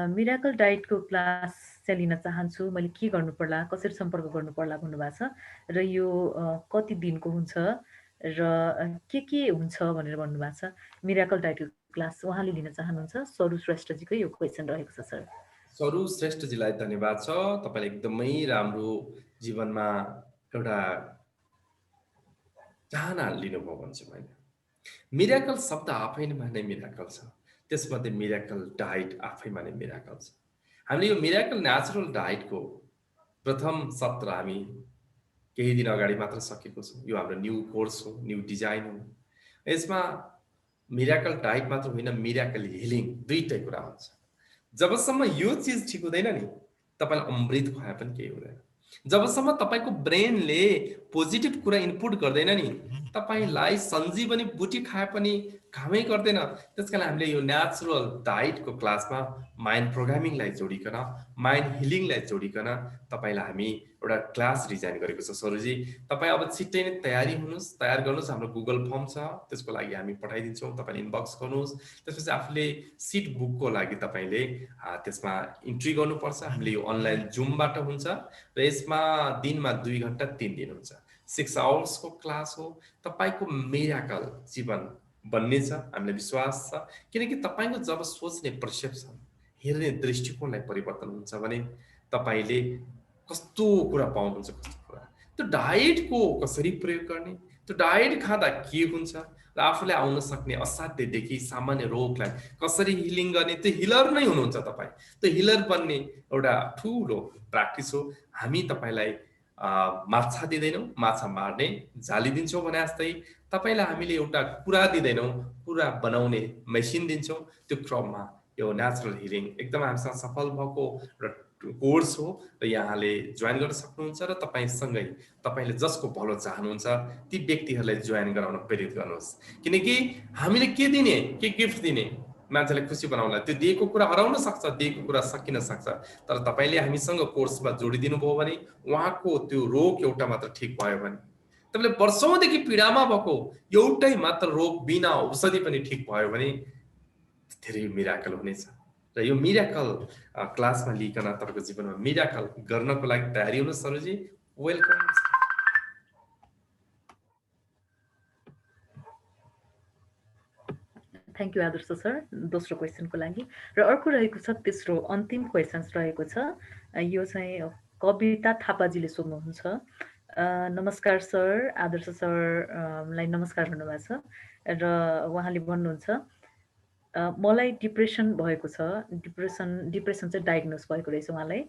मिराकल डाइटको क्लास चाहिँ लिन चाहन्छु, मैले के गर्नु पर्ला, कसरी सम्पर्क गर्नु पर्ला भन्नुभएको छ र यो कति दिनको हुन्छ र के हुन्छ भनेर भन्नुभएको छ। मिराकल डाइटको क्लास उहाँले लिन चाहनुहुन्छ। सरू श्रेष्ठजीको यो क्वेसन रहेको छ सर। सरू श्रेष्ठजीलाई धन्यवाद छ। तपाईँले एकदमै राम्रो जीवनमा एउटा चाहना लिनुभयो भन्छु मैले। मिराकल शब्द आफैमा नै मिराकल छ, त्यसमध्ये मिराकल डाइट आफैमा नै मिराकल छ। हामीले यो मिराकल नेचुरल डाइटको प्रथम सत्र हामी केही दिन अगाडि मात्र सकेको छौँ। यो हाम्रो न्यू कोर्स हो, न्यू डिजाइन हो। यसमा मिराकल डाइट मात्र होइन, मिराकल हिलिङ दुईटै कुरा हुन्छ। जबसम्म यो चिज ठिक हुँदैन नि, तपाईँलाई अमृत खुवाए पनि केही हुँदैन। जबसम्म तपाईँको ब्रेनले पोजिटिभ कुरा इनपुट गर्दैन नि, तपाईँलाई सञ्जीवनी बुटी खाए पनि कामै गर्दैन। त्यसकारण हामीले यो नेचुरल डाइटको क्लासमा माइन्ड प्रोग्रामिङलाई जोडिकन, माइन्ड हिलिङलाई जोडिकन तपाईँलाई हामी एउटा क्लास डिजाइन गरेको छ। सरुजी, तपाईँ अब छिट्टै नै तयार गर्नुहोस्। हाम्रो गुगल फर्म छ, त्यसको लागि हामी पठाइदिन्छौँ। तपाईँले इनबक्स गर्नुहोस्। त्यसपछि आफूले सिट बुकको लागि तपाईँले त्यसमा इन्ट्री गर्नुपर्छ। हामीले यो अनलाइन जुमबाट हुन्छ र यसमा दिनमा 2 घण्टा 3 दिन हुन्छ। 6 आवर्सको क्लास हो। तपाईँको मिराकल जीवन बन्ने छ, हामीलाई विश्वास छ। किनकि तपाईँको जब सोच्ने पर्सेप्सन, हेर्ने दृष्टिकोणलाई परिवर्तन हुन्छ भने तपाईँले कस्तो कुरा पाउनुहुन्छ, कस्तो कुरा। त्यो डाइटको कसरी प्रयोग गर्ने, त्यो डाइट खाँदा के हुन्छ र आफूले आउन सक्ने असाध्यदेखि सामान्य रोगलाई कसरी हिलिङ गर्ने, त्यो हिलर नै हुनुहुन्छ तपाईँ। त्यो हिलर बन्ने एउटा ठुलो प्र्याक्टिस हो। हामी तपाईँलाई माछा दिँदैनौँ, माछा मार्ने जाली दिन्छौँ भने जस्तै तपाईँलाई हामीले एउटा कुरा दिँदैनौँ, कुरा बनाउने मेसिन दिन्छौँ। त्यो क्रममा यो नेचुरल हिलिङ एकदम हामीसँग सफल भएको एउटा कोर्स हो र यहाँले जोइन गर्न सक्नुहुन्छ र तपाईँसँगै तपाईँले जसको भलो चाहनुहुन्छ ती व्यक्तिहरूलाई जोइन गराउन प्रेरित गर्नुहोस्। किनकि हामीले के दिने, के गिफ्ट दिने, मान्छेलाई खुसी बनाउनलाई। त्यो दिएको कुरा हराउन सक्छ, दिएको कुरा सकिन सक्छ। तर तपाईँले हामीसँग कोर्समा जोडिदिनु भयो भने, उहाँको त्यो रोग एउटा मात्र ठिक भयो भने, तपाईँले वर्षौँदेखि पीडामा भएको एउटै मात्र रोग बिना औषधि पनि ठिक भयो भने धेरै मिराकल हुनेछ। र यो मिराकल क्लासमा लिइकन तपाईँको जीवनमा मिराकल गर्नको लागि तयारी हुनुहोस्। सरुजी, welcome. Thank you Adarsh sir दोस्रो क्वेसनको लागि। र अर्को रहेको छ, तेस्रो अन्तिम क्वेसन्स रहेको छ। यो चाहिँ कविता थापाजीले सोध्नुहुन्छ। नमस्कार सर, आदर्श सरलाई नमस्कार भन्नुभएको छ र उहाँले भन्नुहुन्छ, मलाई डिप्रेसन भएको छ। डिप्रेसन चाहिँ डायग्नोस भएको रहेछ उहाँलाई।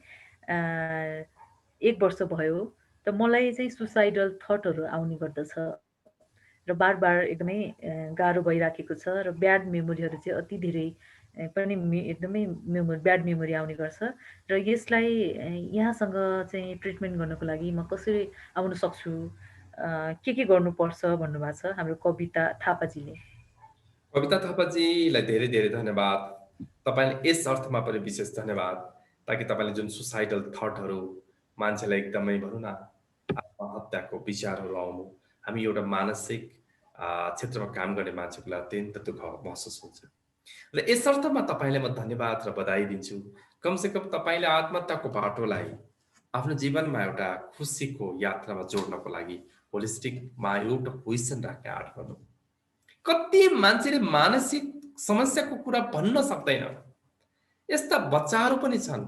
1 वर्ष भयो। त मलाई चाहिँ सुसाइडल थटहरू आउने गर्दछ र बार बार एकदमै गाह्रो भइराखेको छ र ब्याड मेमोरीहरू चाहिँ अति धेरै पनि एकदमै ब्याड मेमोरी आउने गर्छ र यसलाई यहाँसँग चाहिँ ट्रिटमेन्ट गर्नको लागि म कसरी आउन सक्छु, के गर्नुपर्छ भन्नुभएको छ हाम्रो कविता थापाजीले। कविता थापाजीलाई धेरै धेरै धन्यवाद। तपाईँले यस अर्थमा पनि विशेष धन्यवाद, ताकि तपाईँले जुन सुसाइडल थटहरू, मान्छेलाई एकदमै भनौँ न आत्महत्याको विचारहरू आउनु, हामी एउटा मानसिक क्षेत्रमा काम गर्ने मान्छेको लागि अत्यन्त दुःख महसुस हुन्छ। र यस अर्थमा तपाईँलाई म धन्यवाद र बधाई दिन्छु। कमसेकम तपाईँले आत्महत्याको बाटोलाई आफ्नो जीवनमा एउटा खुसीको यात्रामा जोड्नको लागि होलिस्टिकमा एउटा पोजिसन राख्ने आँट गर्नु। कति मान्छेले मानसिक समस्याको कुरा भन्न सक्दैन। यस्ता बच्चाहरू पनि छन्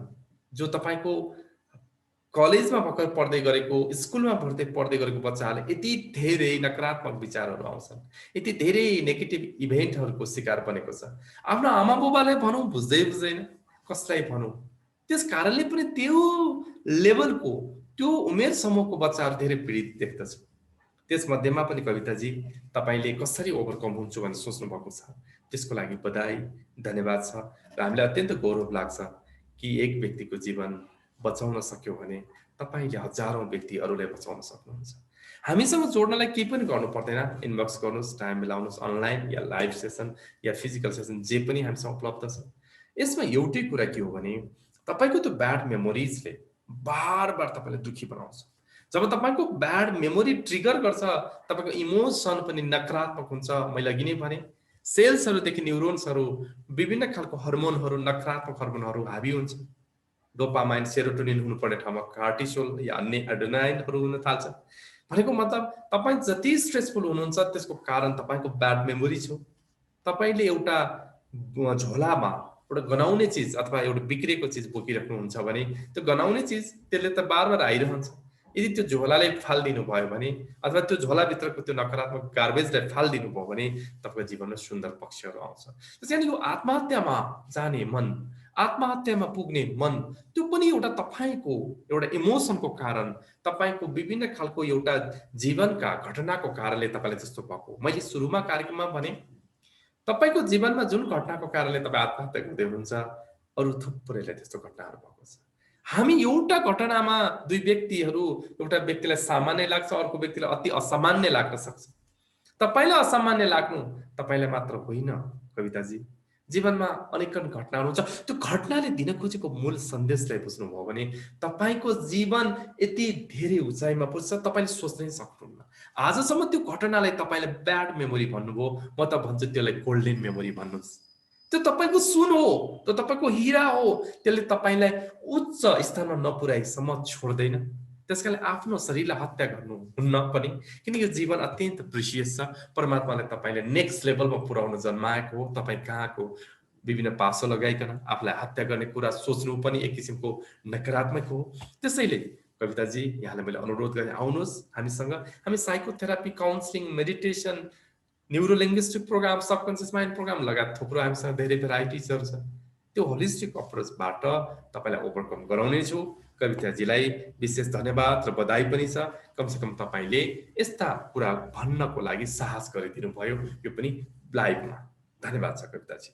जो तपाईँको कलेजमा भर्खर पढ्दै गरेको, स्कुलमा पढ्दै गरेको बच्चाहरूले यति धेरै नकारात्मक विचारहरू आउँछन्, यति धेरै नेगेटिभ इभेन्टहरूको शिकार बनेको छ। आफ्नो आमा बुबालाई भनौँ बुझ्दैन, कसलाई भनौँ। त्यस कारणले पनि त्यो लेभलको, त्यो उमेर समूहको बच्चाहरू धेरै पीडित देख्दछु। त्यस मध्येमा पनि कविताजी तपाईँले कसरी ओभरकम हुन्छु भनेर सोच्नु भएको छ, त्यसको लागि बधाई, धन्यवाद छ। र हामीलाई अत्यन्त गौरव लाग्छ कि एक व्यक्तिको जीवन बचाउन सक्यो भने तपाईँले हजारौं व्यक्तिहरूलाई बचाउन सक्नुहुन्छ। हामीसँग जोड्नलाई केही पनि गर्नु पर्दैन। इनबक्स गर्नुहोस्, टाइम मिलाउनुहोस्, अनलाइन या लाइभ सेसन या फिजिकल सेसन जे पनि हामीसँग उपलब्ध छ। यसमा एउटै कुरा के हो भने तपाईको त्यो ब्याड मेमोरिजले बार बार तपाईलाई दुखी बनाउँछ। जब तपाईको ब्याड मेमोरी ट्रिगर गर्छ, तपाईको इमोसन पनि नकारात्मक हुन्छ। मैले अघि नै भने सेल्सहरूदेखि न्युरोन्सहरू, विभिन्न खालको हर्मोनहरू, नकारात्मक हर्मोनहरू हाबी हुन्छ। डोपामाइन, सेरोटोनिन हुनुपर्ने ठाउँमा कार्टिसोल या अन्य एड्रेनालिनहरू हुन थाल्छ। भनेको मतलब तपाईँ जति स्ट्रेसफुल हुनुहुन्छ त्यसको कारण तपाईको ब्याड मेमोरी छ। तपाईले एउटा झोलामा एउटा गनाउने चिज अथवा एउटा बिग्रेको चिज बोकिराख्नुहुन्छ भने त्यो गनाउने चिज त्यसले त बार बार आइरहन्छ। यदि त्यो झोलालाई फालिदिनु भयो भने अथवा त्यो झोलाभित्रको त्यो नकारात्मक गार्बेजलाई फालिदिनु भयो भने तपाईँको जीवनमा सुन्दर पक्षहरू आउँछ। त्यसैले यो आत्महत्यामा जाने मन, आत्महत्यामा पुग्ने मन, त्यो पनि एउटा तपाईँको एउटा इमोसनको कारण, तपाईँको विभिन्न खालको एउटा जीवनका घटनाको कारणले तपाईँलाई जस्तो भएको। मैले सुरुमा कार्यक्रममा भने तपाईको जीवनमा जुन घटनाको कारणले तपाईँ आत्महत्या गर्दै हुनुहुन्छ, अरू थुप्रैलाई त्यस्तो घटनाहरू भएको छ। हामी एउटा घटनामा दुई व्यक्तिहरू, एउटा व्यक्तिलाई सामान्य लाग्छ, अर्को व्यक्तिलाई अति असामान्य लाग्न सक्छ। तपाईलाई असामान्य लाग्नु तपाईलाई मात्र होइन कविताजी, जीवनमा अनेकन घटनाहरू हुन्छ। त्यो घटनाले दिन खोजेको मूल सन्देशलाई बुझ्नुभयो भने तपाईको जीवन यति धेरै उचाइमा पुग्छ तपाईले सोच्नै सक्नुहुन्न। आजसम्म त्यो घटनालाई तपाईले ब्याड मेमोरी भन्नुभयो, म त भन्छु त्यसलाई गोल्डन मेमोरी भन्नुहोस्। त्यो तपाईको सुन हो, त्यो तपाईको हिरा हो, त्यसले तपाईलाई उच्च स्थानमा नपुर्याएसम्म छोड्दैन। त्यसकारण आफ्नो शरीरलाई हत्या गर्नु हुन्न पनि, किनकि यो जीवन अत्यन्त प्रिसियस छ। परमात्माले तपाईलाई नेक्स्ट लेभलमा पुर्याउन जन्माएको हो। तपाईँ कहाँको विभिन्न पासो लगाइकन आफूलाई हत्या गर्ने कुरा सोच्नु पनि एक किसिमको नकारात्मक हो। त्यसैले कविताजी, यहाँलाई मैले अनुरोध गरेँ, आउनुहोस् हामीसँग। हामी psychotherapy, counselling, meditation, neurolinguistic programme, subconscious mind programme लगायत थुप्रो हामीसँग धेरै भेराइटिजहरू छ। त्यो होलिस्टिक अप्रोचबाट तपाईँलाई ओभरकम गराउनेछु। कविताजीलाई विशेष धन्यवाद र बधाई पनि छ। कमसेकम तपाईँले यस्ता कुरा भन्नको लागि साहस गरिदिनु भयो, यो पनि लाइभमा। धन्यवाद छ कविताजी।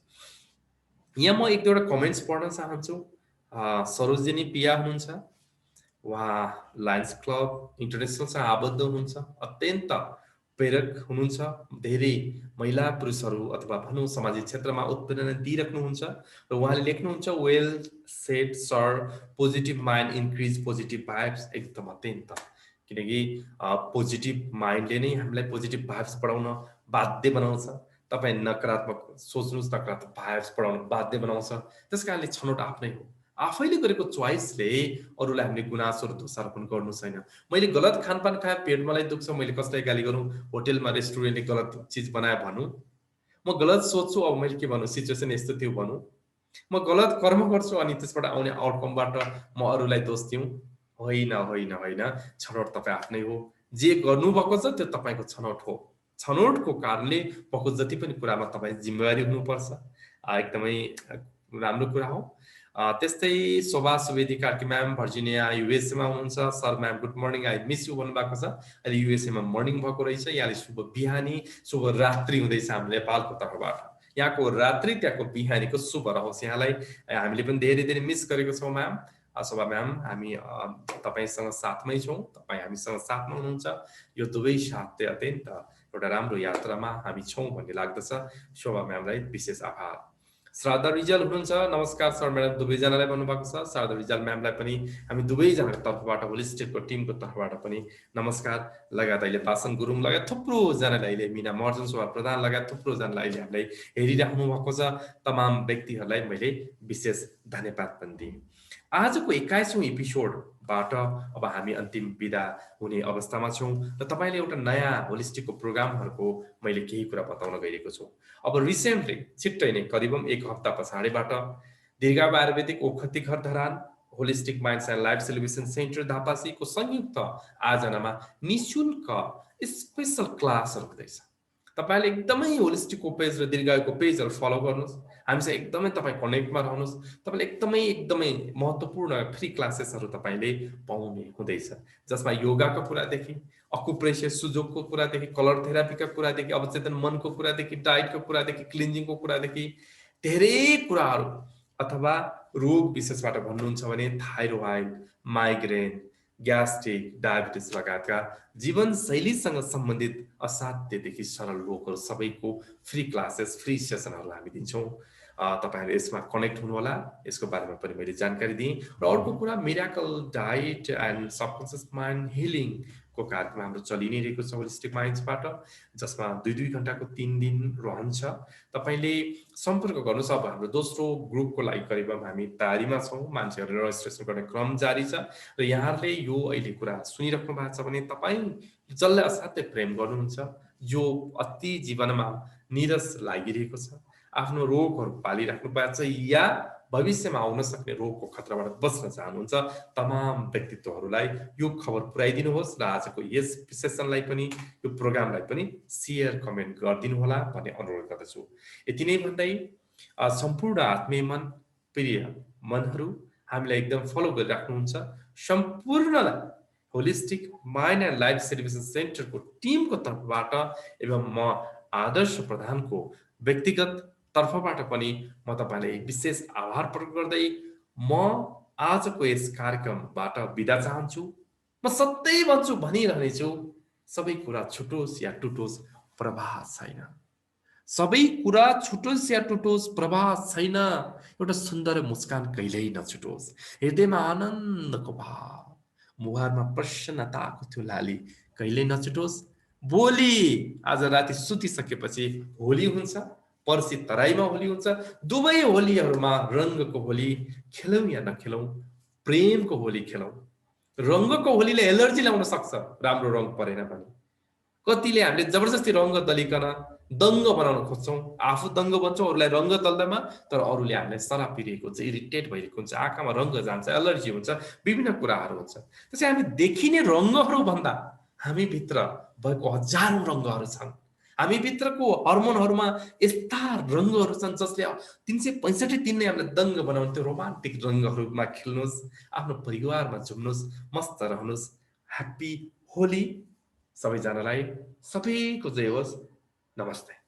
यहाँ म एक दुईवटा कमेन्ट्स पढ्न चाहन्छु। सरोजिनी पिया हुनुहुन्छ, उहाँ लायन्स क्लब इन्टरनेसनलसँग आबद्ध हुनुहुन्छ, अत्यन्त प्रेरक हुनुहुन्छ। धेरै महिला पुरुषहरू अथवा भनौँ सामाजिक क्षेत्रमा उत्प्रेरणा दिइराख्नुहुन्छ र उहाँले लेख्नुहुन्छ, well shed sir, positive mind increase positive vibes. एकदम अत्यन्त, किनकि पोजिटिभ माइन्डले नै हामीलाई पोजिटिभ भाइब्स बढाउन बाध्य बनाउँछ। तपाईँ नकारात्मक सोच्नुहोस्, नकारात्मक भाइब्स बढाउन बाध्य बनाउँछ। त्यस कारणले छनौट आफ्नै हो। आफैले गरेको चोइसले अरूलाई हामीले गुनासोहरू दोषारोपण गर्नु छैन। मैले गलत खानपान खाएँ, पेट मलाई दुख्छ, मैले कसलाई गाली गरौँ, होटेलमा रेस्टुरेन्टले गलत चिज बनाए भनौँ, म गलत सोच्छु, अब मैले के भन्नु, सिचुएसन यस्तो थियो भनौँ, म गलत कर्म गर्छु अनि त्यसबाट आउने आउटकमबाट म अरूलाई दोष दिउँ, होइन होइन होइन। छनौट तपाईँ आफ्नै हो। जे गर्नुभएको छ त्यो तपाईँको छनौट हो। छनौटको कारणले भएको जति पनि कुरामा तपाईँ जिम्मेवारी हुनुपर्छ। एकदमै राम्रो कुरा हो। त्यस्तै शोभा सुवेदी कार्की म्याम भर्जिनिया युएसएमा हुनुहुन्छ। Sir ma'am good morning, I miss you भन्नुभएको छ। अहिले युएसएमा मर्निङ भएको रहेछ, यहाँले शुभ बिहानी शुभ रात्रि हुँदैछ हाम्रो नेपालको तर्फबाट। यहाँको रात्रि त्यहाँको बिहानीको शुभ रहोस् यहाँलाई। हामीले पनि धेरै धेरै मिस गरेको छौँ म्याम। शोभा म्याम, हामी तपाईँसँग साथमै छौँ, तपाईँ हामीसँग साथमा हुनुहुन्छ। यो दुवै साथ अत्यन्त एउटा राम्रो यात्रामा हामी छौँ भन्ने लाग्दछ। शोभा म्यामलाई विशेष आभार। श्राद्ध रिजाल हुनुहुन्छ, नमस्कार सर म्याडम दुवैजनालाई भन्नुभएको छ। श्राद्ध रिजाल म्यामलाई पनि हामी दुवैजनाको तर्फबाट, होलिस्टिकको टिमको तर्फबाट पनि नमस्कार। लगायत अहिले पासन गुरुङ लगायत थुप्रोजनाले, अहिले मिना महर्जन, शोभा प्रधान लगायत थुप्रोजनालाई अहिले हामीलाई हेरिराख्नु भएको छ। तमाम व्यक्तिहरूलाई मैले विशेष धन्यवाद पनि दिएँ। आजको 21औं एपिसोडबाट अब हामी अन्तिम बिदा हुने अवस्थामा छौँ र तपाईँले एउटा नयाँ होलिस्टिकको प्रोग्रामहरूको मैले केही कुरा बताउन गइरहेको छु। अब रिसेन्टली छिट्टै नै करिबन 1 हप्ता पछाडिबाट दीर्घायु Ayurvedic Okhati Ghar Dharan, holistic minds and life celebration centre धापासीको संयुक्त आयोजनामा निःशुल्क स्पेसल क्लासहरू हुँदैछ। तपाईँले एकदमै होलिस्टिकको पेज र दीर्घायुको पेजहरू फलो गर्नुहोस्। हामीसँग एकदमै तपाईँ कनेक्टमा रहनुहोस्। तपाईँले एकदमै महत्त्वपूर्ण फ्री क्लासेसहरू तपाईँले पाउने हुँदैछ, जसमा योगाको कुरादेखि, अकुप्रेसर सुजोगको कुरादेखि, कलर थेरापीका कुरादेखि, अवचेतन मनको कुरादेखि, डाइटको कुरादेखि, क्लिन्जिङको कुरादेखि धेरै कुराहरू, अथवा रोग विशेषबाट भन्नुहुन्छ भने थाइरोइड, माइग्रेन, ग्यास्ट्रिक, डायबिटिस लगायतका जीवनशैलीसँग सम्बन्धित असाध्यदेखि सरल रोगहरू सबैको फ्री क्लासेस, फ्री सेसनहरू हामी दिन्छौँ। तपाईहरु यसमा कनेक्ट हुनुहोला। यसको बारेमा पनि मैले जानकारी दिएँ। र अर्को कुरा miracle diet and subconscious mind healing को कार्यक्रम हाम्रो चलि नै रहेको छ होलिस्टिक माइन्ड्सबाट, जसमा 2-2 घण्टाको 3 दिन रहन्छ। तपाईले सम्पर्क गर्नुस्। अब हाम्रो दोस्रो ग्रुपको लागि करिब हामी तयारीमा छौँ। मान्छेहरु रजिस्ट्रेसन गर्ने क्रम जारी छ र यहाँहरुले यो अहिले कुरा सुनिराख्नु भएको छ भने तपाई जसलाई असाध्यै प्रेम गर्नुहुन्छ, जो अति जीवनमा निरस लागिरहेको छ, आफ्नो रोगहरु पालिराख्नु भएको छ या भविष्यमा आउन सक्ने रोगको खतराबाट बच्न चाहनुहुन्छ, तमाम व्यक्तित्वहरूलाई यो खबर पुर्याइदिनुहोस् र आजको यस सेसनलाई पनि, यो प्रोग्रामलाई पनि शेयर कमेन्ट गरिदिनु होला भन्ने अनुरोध गर्दछु। यति नै भन्दै सम्पूर्ण आत्मीय मन, प्रिय मनहरू हामीलाई एकदम फलो गरिराख्नुहुन्छ। सम्पूर्णलाई holistic mind and life services सेन्टरको टिमको तर्फबाट एवं म आदर्श प्रधानको व्यक्तिगत तर्फबाट पनि म तपाईलाई विशेष आभार प्रकट गर्दै म आजको यस कार्यक्रमबाट बिदा चाहन्छु। म सधैँ भन्छु, भनिरहनेछु, सबै कुरा छुटोस् या टुटोस् प्रवाह छैन। सबै कुरा छुटोस् या टुटोस् प्रवाह छैन। एउटा सुन्दर मुस्कान कहिल्यै नछुटोस्। हृदयमा आनन्दको भाव, मुहारमा प्रसन्नताको त्यो लाली कहिल्यै नछुटोस्। भोलि आज राति सुतिसकेपछि होली हुन्छ, पर्सि तराईमा होली हुन्छ। दुवै होलीहरुमा रंगको होली खेलौं या नखेलौं, प्रेमको होली खेलौं। रंगको होलीले एलर्जी ल्याउन सक्छ राम्रो रंग परेन भने। कतिले हामीले जबरजस्ती रंग दलिकन दंग बनाउन खोज्छौं। आफू दंग बन्छौं, अरूलाई रंग दल्दैमा, तर अरूले हामीलाई सराप पिरहेको हुन्छ, इरिटेट भइरहेको हुन्छ, आँखामा रंग जान्छ, एलर्जी हुन्छ, विभिन्न कुराहरू हुन्छ। त्यसै हामी देखिने रंगहरू भन्दा हामी भित्र भएको हजारौं रंगहरू छन्। हामी भित्रको हर्मोनहरुमा यस्ता रंगहरू छन् जसले 365 दिन नै हामीलाई दंग बनाउने त्यो रोमान्टिक रंगहरूमा खेल्नुस्, आफ्नो परिवारमा झुम्नुस्, मस्त रहनुस्। ह्यापी होली सबैजनालाई। सबैको जय होस्। नमस्ते।